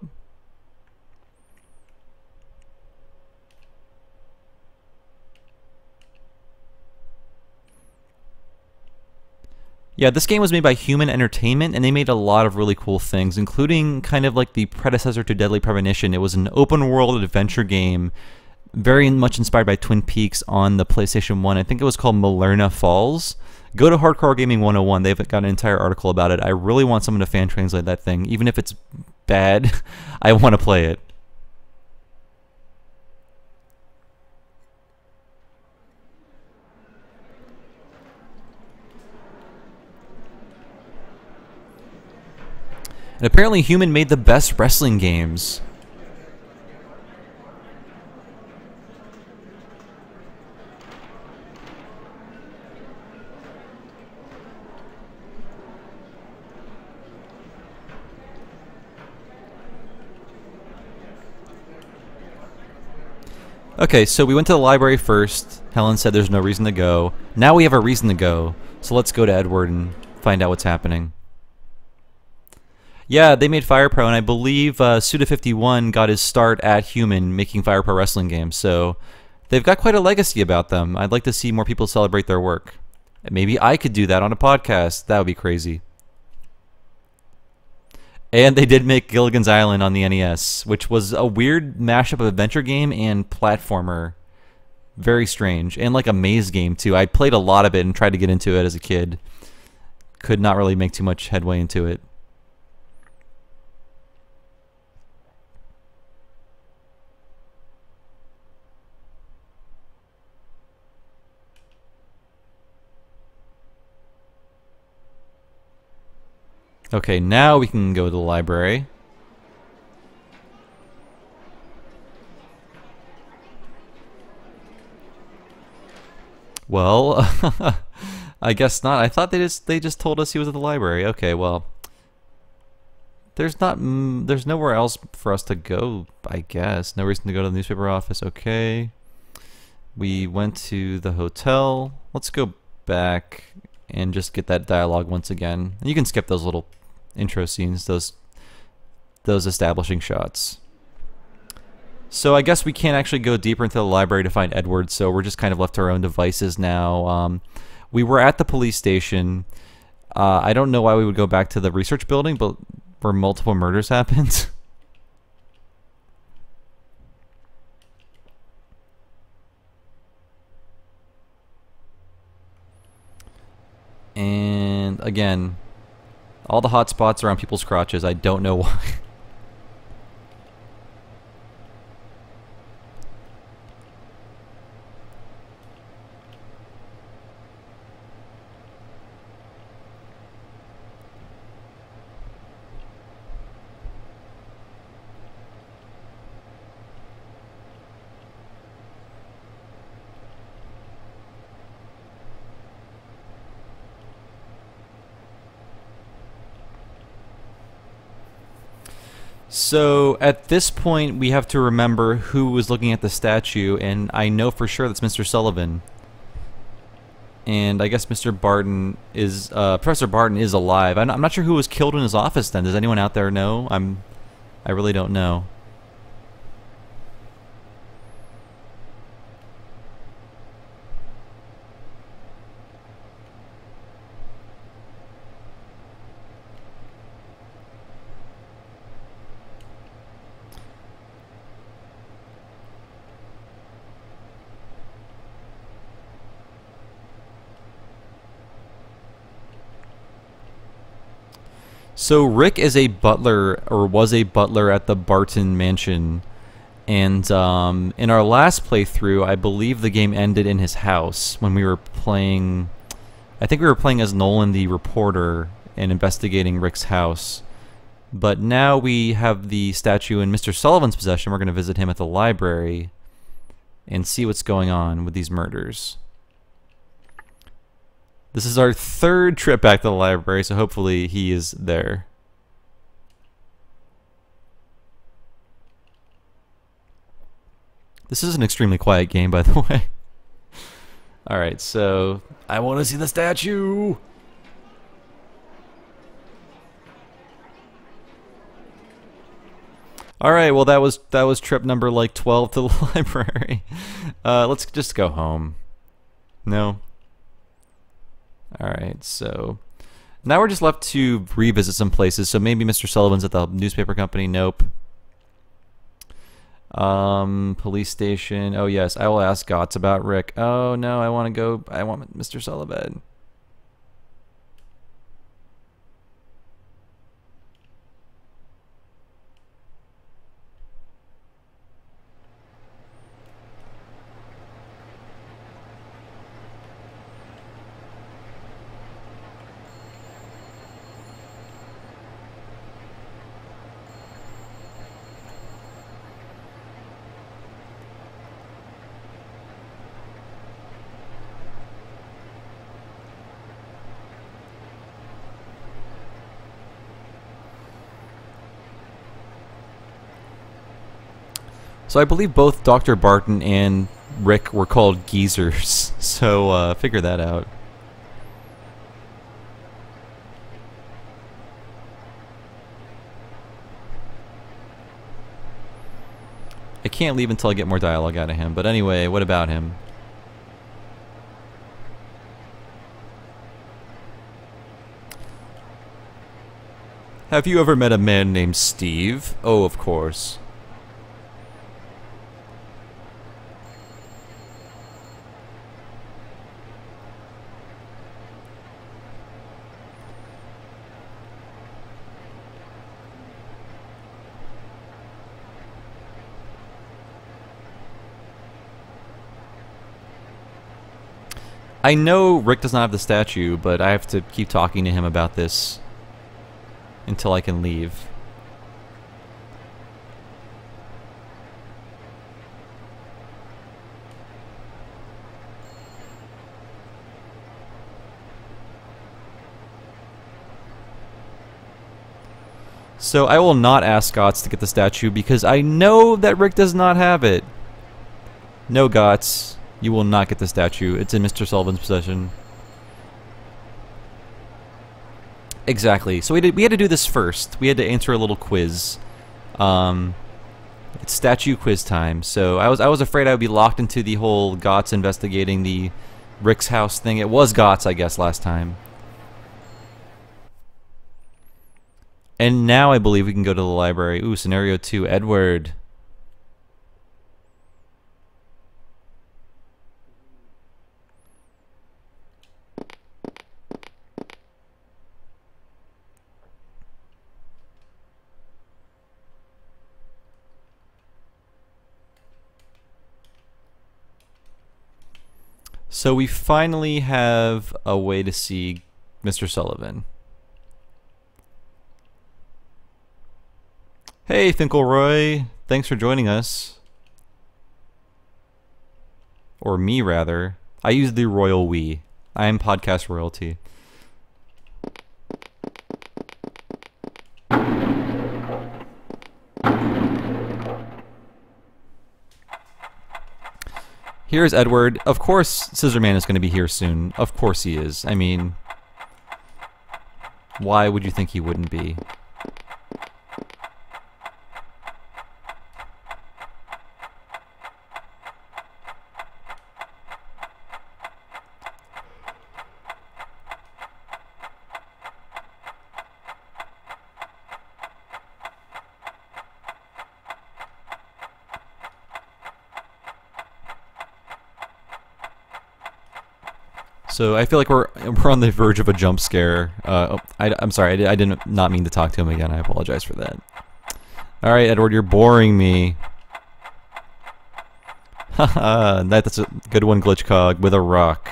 A: Yeah, this game was made by Human Entertainment, and they made a lot of really cool things, including kind of like the predecessor to Deadly Premonition. It was an open-world adventure game, very much inspired by Twin Peaks on the PlayStation 1. I think it was called Malerna Falls. Go to Hardcore Gaming 101. They've got an entire article about it. I really want someone to fan translate that thing. Even if it's bad, I want to play it. And apparently Human made the best wrestling games. Okay, so we went to the library first. Helen said there's no reason to go. Now we have a reason to go. So let's go to Edward and find out what's happening. Yeah, they made Fire Pro, and I believe Suda51 got his start at Human making Fire Pro wrestling games, so they've got quite a legacy about them. I'd like to see more people celebrate their work. Maybe I could do that on a podcast. That would be crazy. And they did make Gilligan's Island on the NES, which was a weird mashup of adventure game and platformer. Very strange. And like a maze game, too. I played a lot of it and tried to get into it as a kid. Could not really make too much headway into it. Okay, now we can go to the library. Well, I guess not. I thought they just told us he was at the library. Okay, well, there's nowhere else for us to go, I guess. No reason to go to the newspaper office. Okay. We went to the hotel. Let's go back and just get that dialogue once again. You can skip those little intro scenes, those establishing shots. So I guess we can't actually go deeper into the library to find Edward, so we're just kind of left to our own devices now. We were at the police station. I don't know why we would go back to the research building, but where multiple murders happened. And again, all the hot spots are on people's crotches. I don't know why. So at this point, we have to remember who was looking at the statue, and I know for sure that's Mr. Sullivan. And I guess Mr. Barton is, Professor Barton is alive. I'm not sure who was killed in his office then. Does anyone out there know? I really don't know. So Rick is a butler, or was a butler at the Barton Mansion, and in our last playthrough, I believe the game ended in his house when we were playing. I think we were playing as Nolan the reporter and investigating Rick's house. But now we have the statue in Mr. Sullivan's possession. We're going to visit him at the library and see what's going on with these murders. This is our third trip back to the library, so hopefully he is there. This is an extremely quiet game, by the way. Alright, so I want to see the statue! Alright, well that was trip number like 12 to the library. Let's just go home. No? Alright, so now we're just left to revisit some places. So maybe Mr. Sullivan's at the newspaper company. Nope. Police station. Oh yes, I will ask Gotts about Rick. Oh no, I want Mr. Sullivan. So I believe both Dr. Barton and Rick were called geezers, so figure that out. I can't leave until I get more dialogue out of him, but anyway, what about him? Have you ever met a man named Steve? Oh, of course. I know Rick does not have the statue, but I have to keep talking to him about this until I can leave. So I will not ask Gotts to get the statue because I know that Rick does not have it. No, Gotts. You will not get the statue. It's in Mr. Sullivan's possession. Exactly. So we had to do this first. We had to answer a little quiz. It's statue quiz time. So I was afraid I would be locked into the whole Gotts investigating the Rick's house thing. It was Gotts, I guess, last time. And now I believe we can go to the library. Ooh, scenario 2, Edward. So we finally have a way to see Mr. Sullivan. Hey, Finkelroy. Thanks for joining us. Or me, rather. I use the royal we. I am podcast royalty. Here's Edward. Of course Scissorman is going to be here soon. Of course he is. I mean, why would you think he wouldn't be? So I feel like we're on the verge of a jump scare. I'm sorry, I did not mean to talk to him again. I apologize for that. All right, Edward, you're boring me. Haha, that's a good one, Glitchcog, with a rock.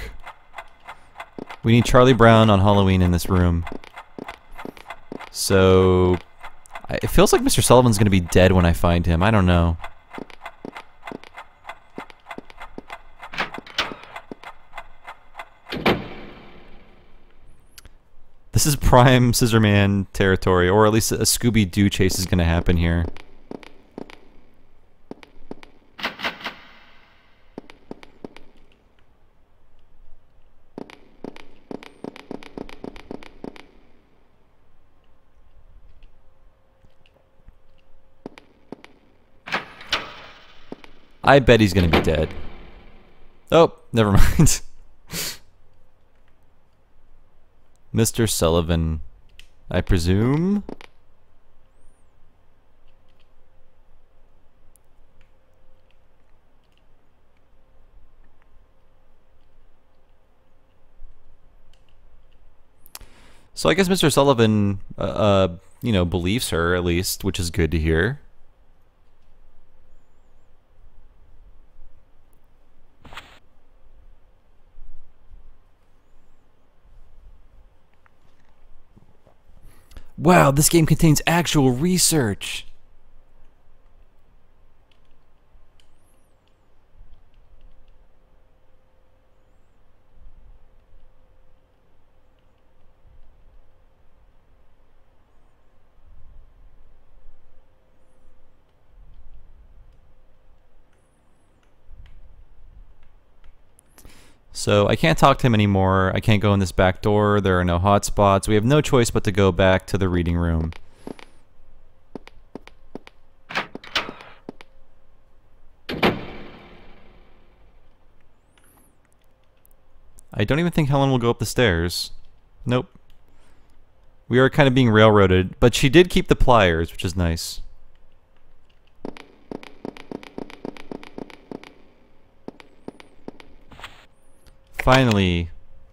A: We need Charlie Brown on Halloween in this room. So it feels like Mr. Sullivan's gonna be dead when I find him. I don't know. This is prime Scissorman territory, or at least a Scooby-Doo chase is going to happen here. I bet he's going to be dead. Oh, never mind. Mr. Sullivan, I presume? So I guess Mr. Sullivan, you know, believes her at least, which is good to hear. Wow, this game contains actual research. So I can't talk to him anymore. I can't go in this back door. There are no hotspots. We have no choice but to go back to the reading room. I don't even think Helen will go up the stairs. Nope. We are kind of being railroaded, but she did keep the pliers, which is nice. Finally,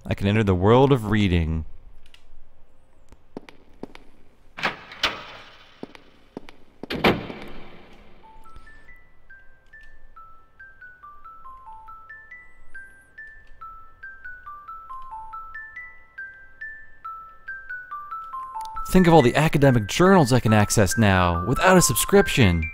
A: I can enter the world of reading. Think of all the academic journals I can access now, without a subscription.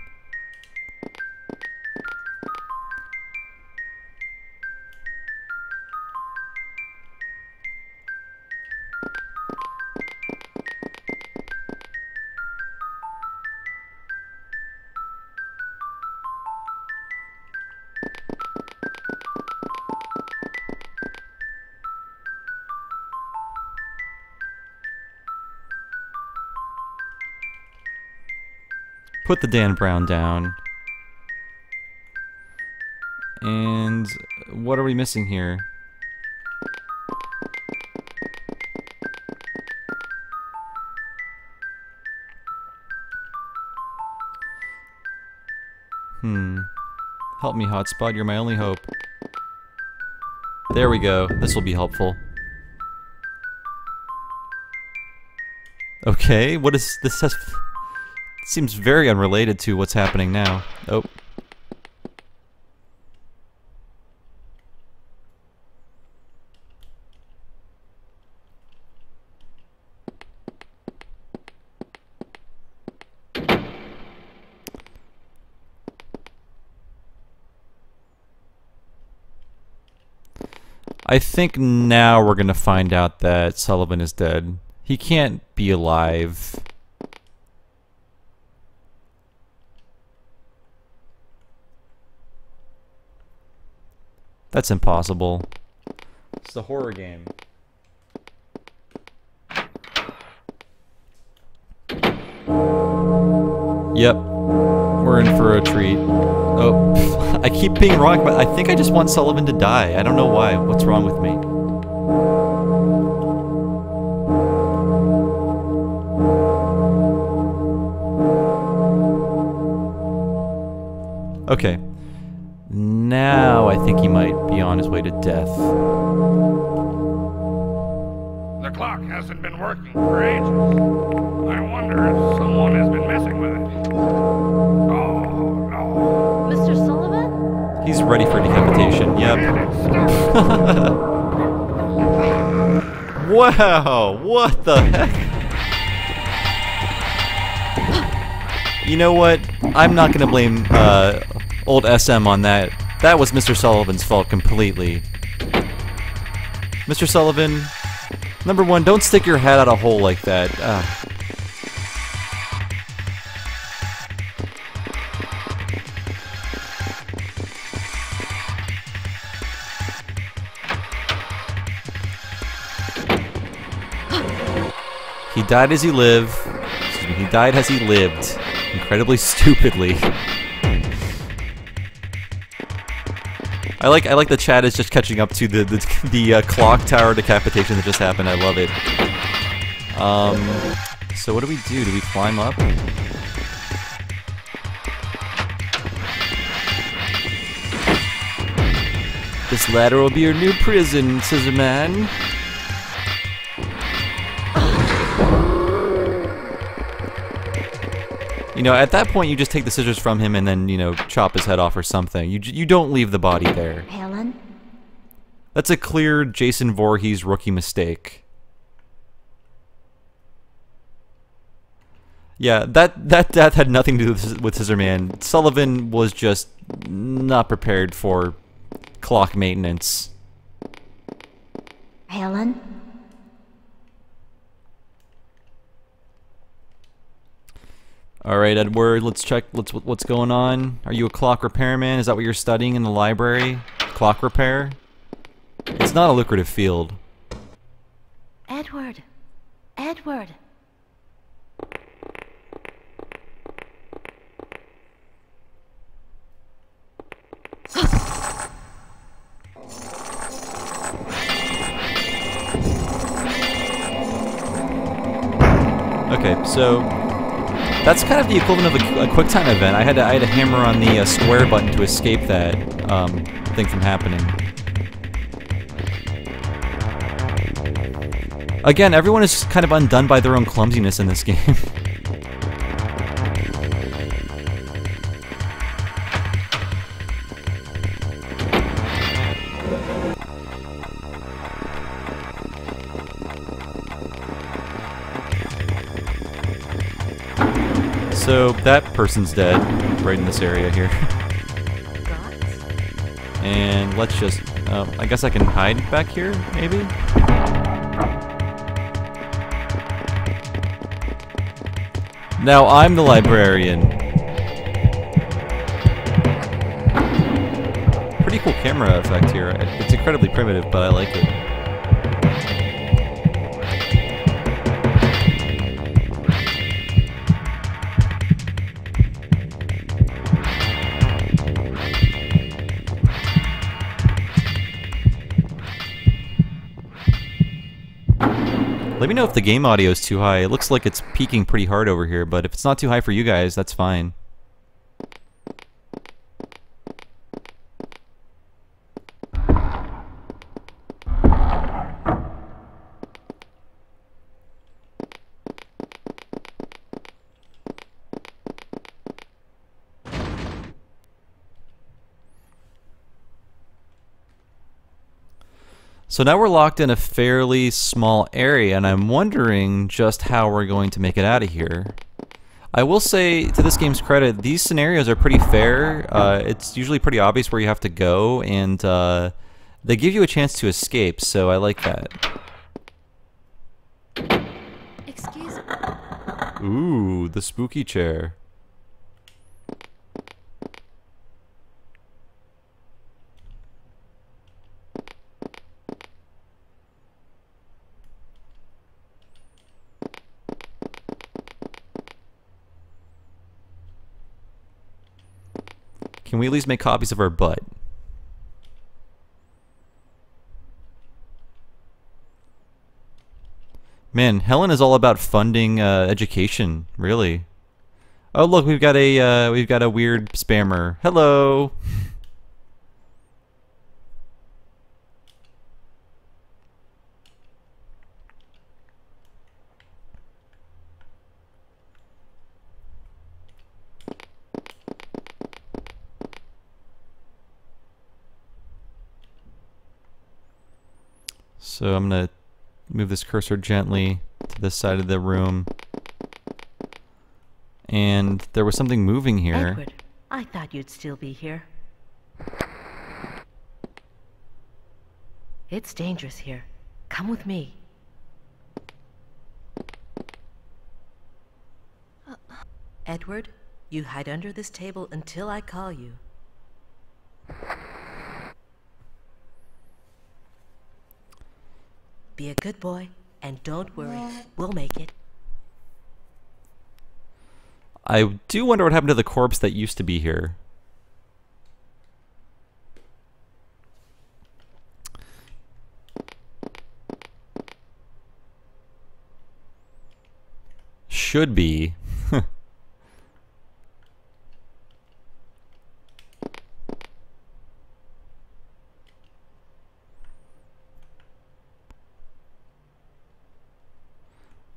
A: Put the Dan Brown down. And what are we missing here? Help me, hotspot. You're my only hope. There we go. This will be helpful. Okay, what is this? Seems very unrelated to what's happening now. Oh. I think now we're gonna find out that Sullivan is dead. He can't be alive. That's impossible. It's a horror game. Yep. We're in for a treat. Oh, I keep being wrong, but I think I just want Sullivan to die. I don't know why. What's wrong with me? Okay. Now I think he might be on his way to death.
C: The clock hasn't been working for ages. I wonder if someone has been messing with it. Oh, no.
B: Mr. Sullivan?
A: He's ready for decapitation. Yep. Wow! What the heck? You know what? I'm not gonna blame old SM on that. That was Mr. Sullivan's fault completely. Mr. Sullivan, number one, don't stick your head out a hole like that. He died as he lived. Excuse me, he died as he lived. Incredibly stupidly. I like the chat is just catching up to the clock tower decapitation that just happened. I love it. So what do we do? Do we climb up? This ladder will be your new prison, Scissorman. You know, at that point, you just take the scissors from him and then, you know, chop his head off or something. You don't leave the body there.
B: Helen?
A: That's a clear Jason Voorhees rookie mistake. Yeah, that death had nothing to do with Scissorman. Sullivan was just not prepared for clock maintenance.
B: Helen?
A: Alright, Edward, let's check what's going on. Are you a clock repairman? Is that what you're studying in the library? Clock repair? It's not a lucrative field.
B: Edward. Edward.
A: Okay, so that's kind of the equivalent of a QuickTime event. I had to hammer on the square button to escape that thing from happening. Again, everyone is kind of undone by their own clumsiness in this game. So that person's dead, right in this area here. And let's just, I guess I can hide back here, maybe? Now I'm the librarian. Pretty cool camera effect here. It's incredibly primitive, but I like it. Let me know if the game audio is too high. It looks like it's peaking pretty hard over here, but if it's not too high for you guys, that's fine. So now we're locked in a fairly small area, and I'm wondering just how we're going to make it out of here. I will say, to this game's credit, these scenarios are pretty fair. It's usually pretty obvious where you have to go, and they give you a chance to escape, so I like that.
B: Excuse me.
A: Ooh, the spooky chair. Can we at least make copies of our butt? Man, Helen is all about funding education, really. Oh look, we've got a weird spammer. Hello. So I'm gonna move this cursor gently to this side of the room. And there was something moving here.
D: Edward, I thought you'd still be here. It's dangerous here. Come with me. Edward, you hide under this table until I call you. Be a good boy, and don't worry. We'll make it.
A: I do wonder what happened to the corpse that used to be here. Should be.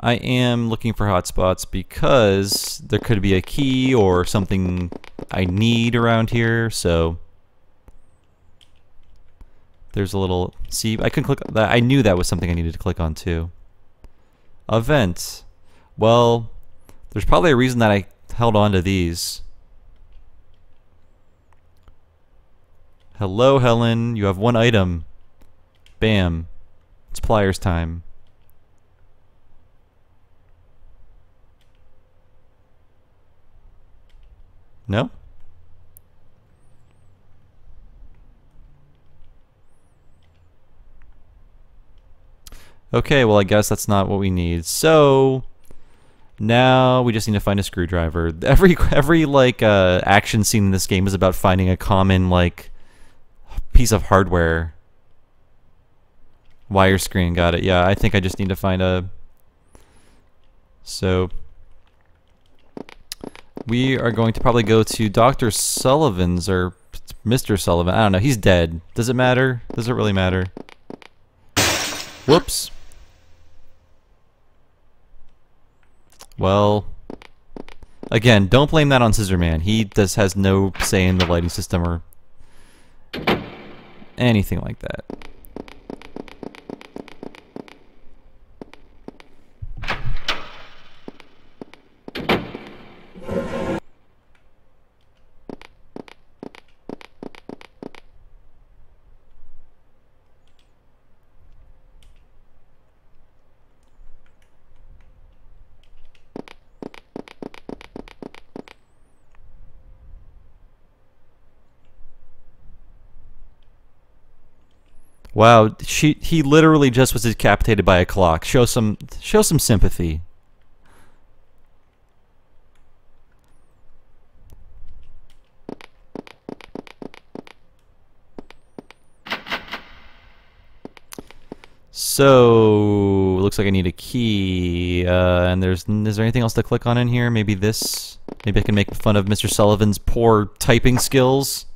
A: I am looking for hotspots because there could be a key or something I need around here, so there's a little... See, I couldn't click that. I knew that was something I needed to click on too. Event. Well, there's probably a reason that I held on to these. Hello, Helen. You have one item. Bam. It's pliers time. No? Okay, well I guess that's not what we need. So now we just need to find a screwdriver. Every like action scene in this game is about finding a common like piece of hardware. Wire screen, got it. Yeah, I think I just need to find a... So we are going to probably go to Dr. Sullivan's or Mr. Sullivan. I don't know. He's dead. Does it matter? Does it really matter? Whoops. Well, again, don't blame that on Scissorman. He has no say in the lighting system or anything like that. Wow, he literally just was decapitated by a clock. Show some sympathy. So looks like I need a key. And is there anything else to click on in here? Maybe this. Maybe I can make fun of Mr. Sullivan's poor typing skills.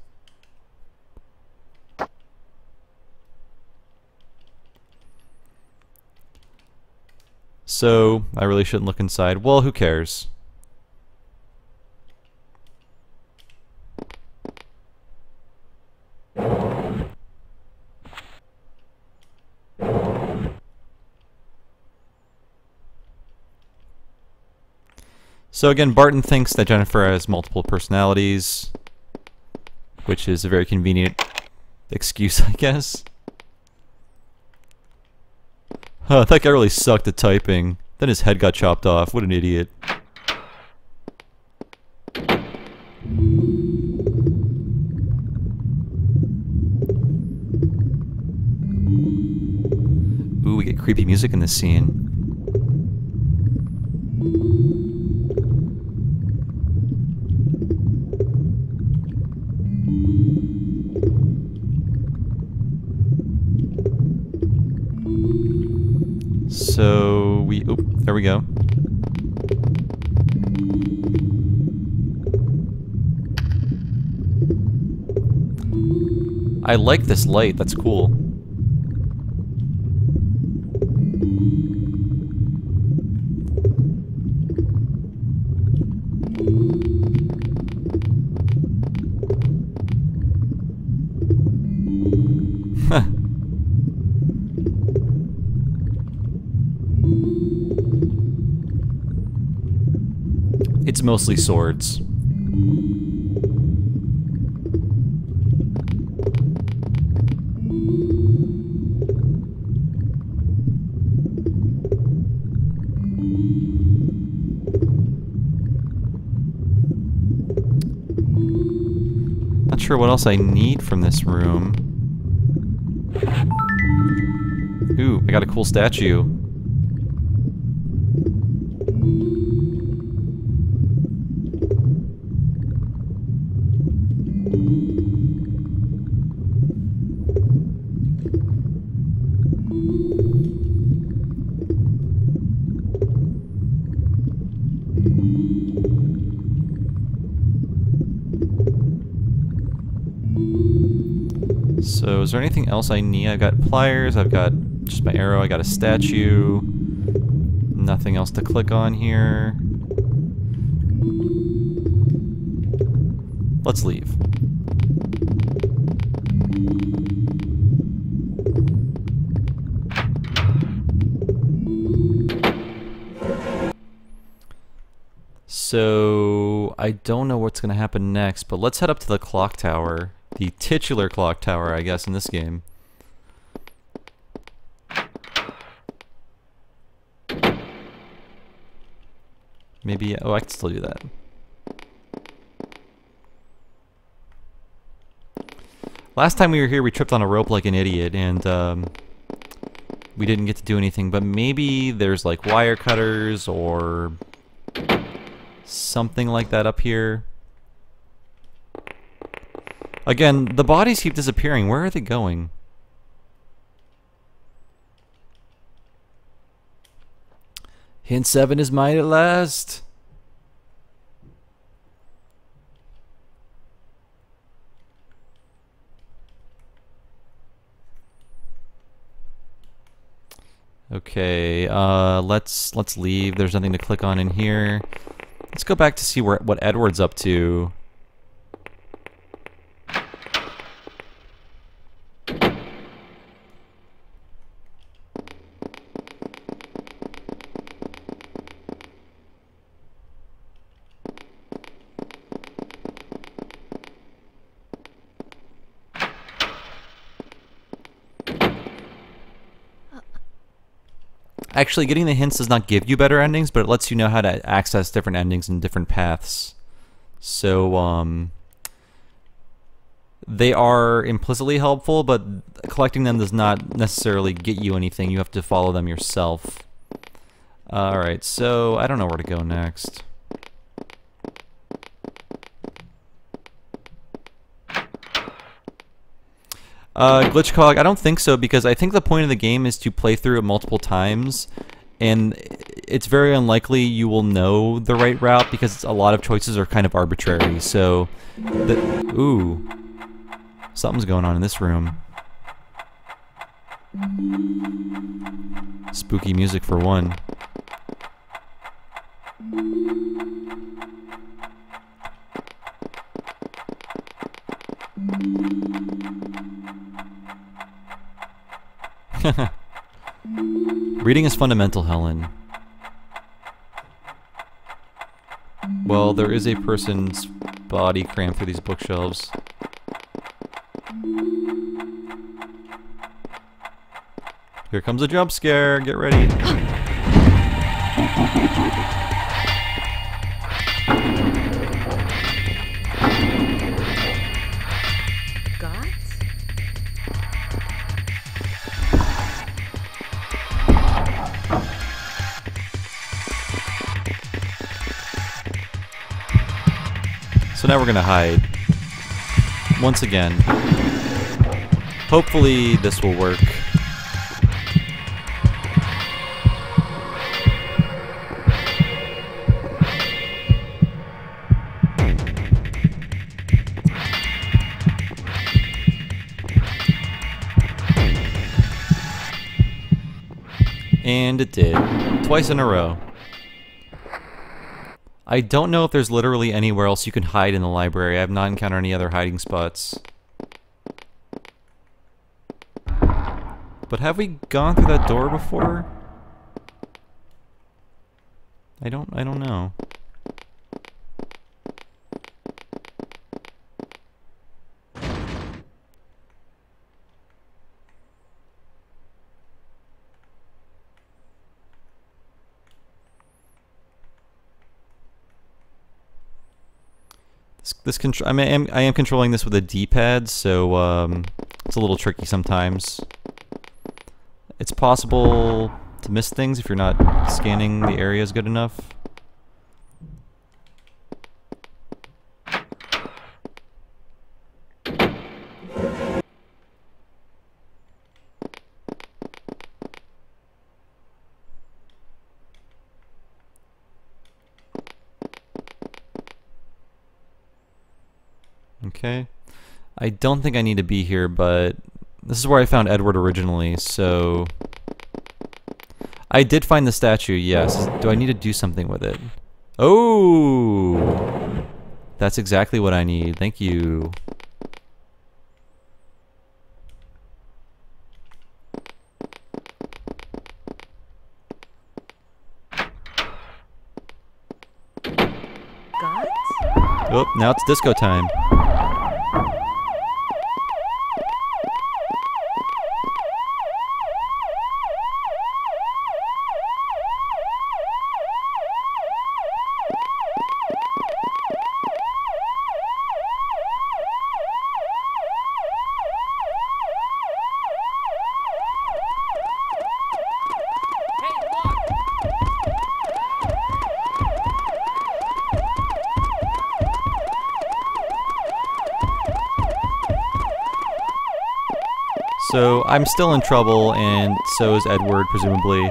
A: So, I really shouldn't look inside. Well, who cares? So again, Barton thinks that Jennifer has multiple personalities, which is a very convenient excuse, I guess. Huh, that guy really sucked at typing. Then his head got chopped off. What an idiot. Ooh, we get creepy music in this scene. So we... Oop, there we go. I like this light, that's cool. Huh. It's mostly swords. Not sure what else I need from this room. Ooh, I got a cool statue. So is there anything else I need? I've got pliers, I've got just my arrow, I got a statue. Nothing else to click on here. Let's leave. So I don't know what's going to happen next, but let's head up to the clock tower. The titular clock tower, I guess, in this game. Maybe... oh, I can still do that. Last time we were here, we tripped on a rope like an idiot, and we didn't get to do anything, but maybe there's like wire cutters or something like that up here. Again, the bodies keep disappearing. Where are they going? Hint 7 is mine at last. Okay, let's leave. There's nothing to click on in here. Let's go back to see what Edward's up to. Actually, getting the hints does not give you better endings, but it lets you know how to access different endings and different paths. So, they are implicitly helpful, but collecting them does not necessarily get you anything. You have to follow them yourself. Alright, so I don't know where to go next. Glitch Cog, I don't think so, because I think the point of the game is to play through it multiple times, and it's very unlikely you will know the right route because a lot of choices are kind of arbitrary. So, ooh, something's going on in this room. Spooky music for one. Reading is fundamental, Helen. Well, there is a person's body crammed through these bookshelves. Here comes a jump scare. Get ready. So now we're gonna hide. Once again. Hopefully this will work. And it did. Twice in a row. I don't know if there's literally anywhere else you can hide in the library. I have not encountered any other hiding spots. But have we gone through that door before? I don't know. I am controlling this with a D-pad, so it's a little tricky sometimes. It's possible to miss things if you're not scanning the areas good enough. Okay. I don't think I need to be here, but this is where I found Edward originally, so... I did find the statue, yes. Do I need to do something with it? Oh! That's exactly what I need. Thank you.
D: Guys?
A: Oh, now it's disco time. So I'm still in trouble, and so is Edward, presumably.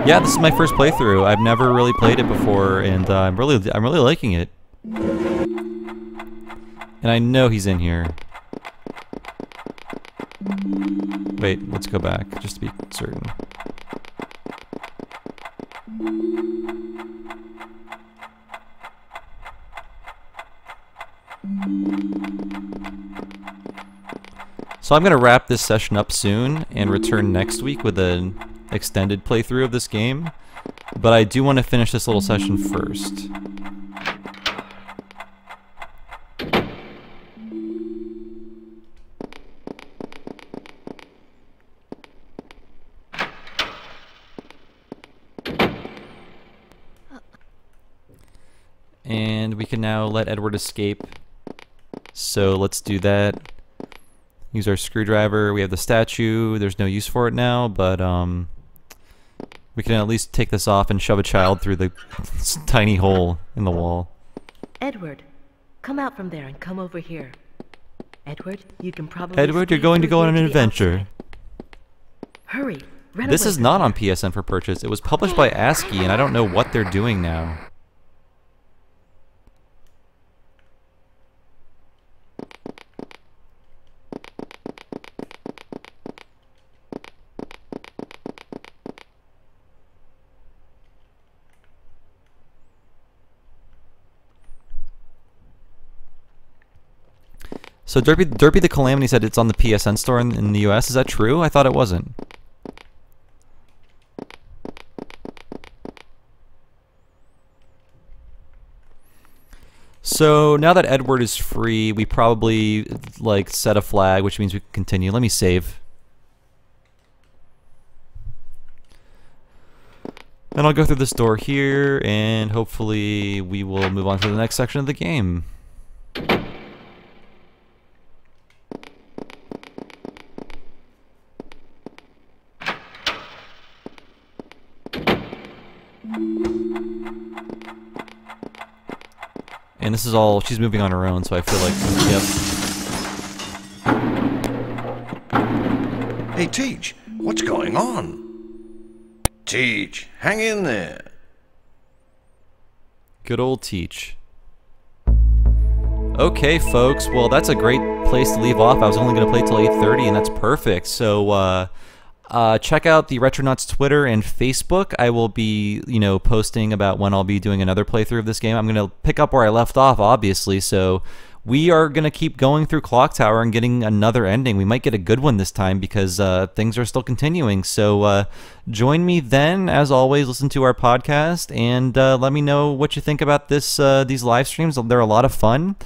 A: Yeah, this is my first playthrough. I've never really played it before, and I'm really liking it. And I know he's in here. Wait, let's go back just to be certain. So I'm going to wrap this session up soon and return next week with an extended playthrough of this game, but I do want to finish this little session first. And we can now let Edward escape, so let's do that. Use our screwdriver. We have the statue. There's no use for it now, but we can at least take this off and shove a child through the tiny hole in the wall.
D: Edward, come out from there and come over here. Edward, you can probably
A: Edward, you're going to go on an adventure.
D: Hurry, run
A: This
D: away
A: is
D: from
A: not
D: there.
A: on PSN for purchase. It was published by ASCII, and I don't know what they're doing now. So Derpy the Calamity said it's on the PSN store in the US. Is that true? I thought it wasn't. So now that Edward is free, we probably like set a flag, which means we can continue. Let me save. And I'll go through this door here, and hopefully we will move on to the next section of the game. And this is all, she's moving on her own, so I feel like, yep.
E: Hey, Teach, what's going on? Teach, hang in there.
A: Good old Teach. Okay, folks, well, that's a great place to leave off. I was only going to play till 8:30, and that's perfect. So, Check out the Retronauts Twitter and Facebook. I will be, posting about when I'll be doing another playthrough of this game. I'm going to pick up where I left off, obviously, so we are going to keep going through Clock Tower and getting another ending. We might get a good one this time because things are still continuing. So join me then. As always, listen to our podcast and let me know what you think about these live streams. They're a lot of fun.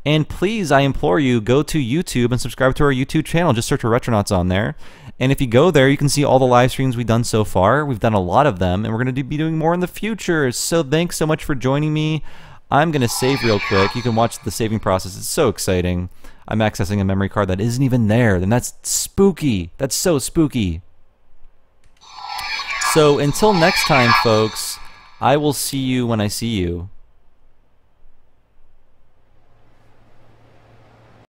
A: And please, I implore you, go to YouTube and subscribe to our YouTube channel. Just search for Retronauts on there. And if you go there, you can see all the live streams we've done so far. We've done a lot of them, and we're going to be doing more in the future. So thanks so much for joining me. I'm going to save real quick. You can watch the saving process. It's so exciting. I'm accessing a memory card that isn't even there. Then that's spooky. That's so spooky. So until next time, folks, I will see you when I see you.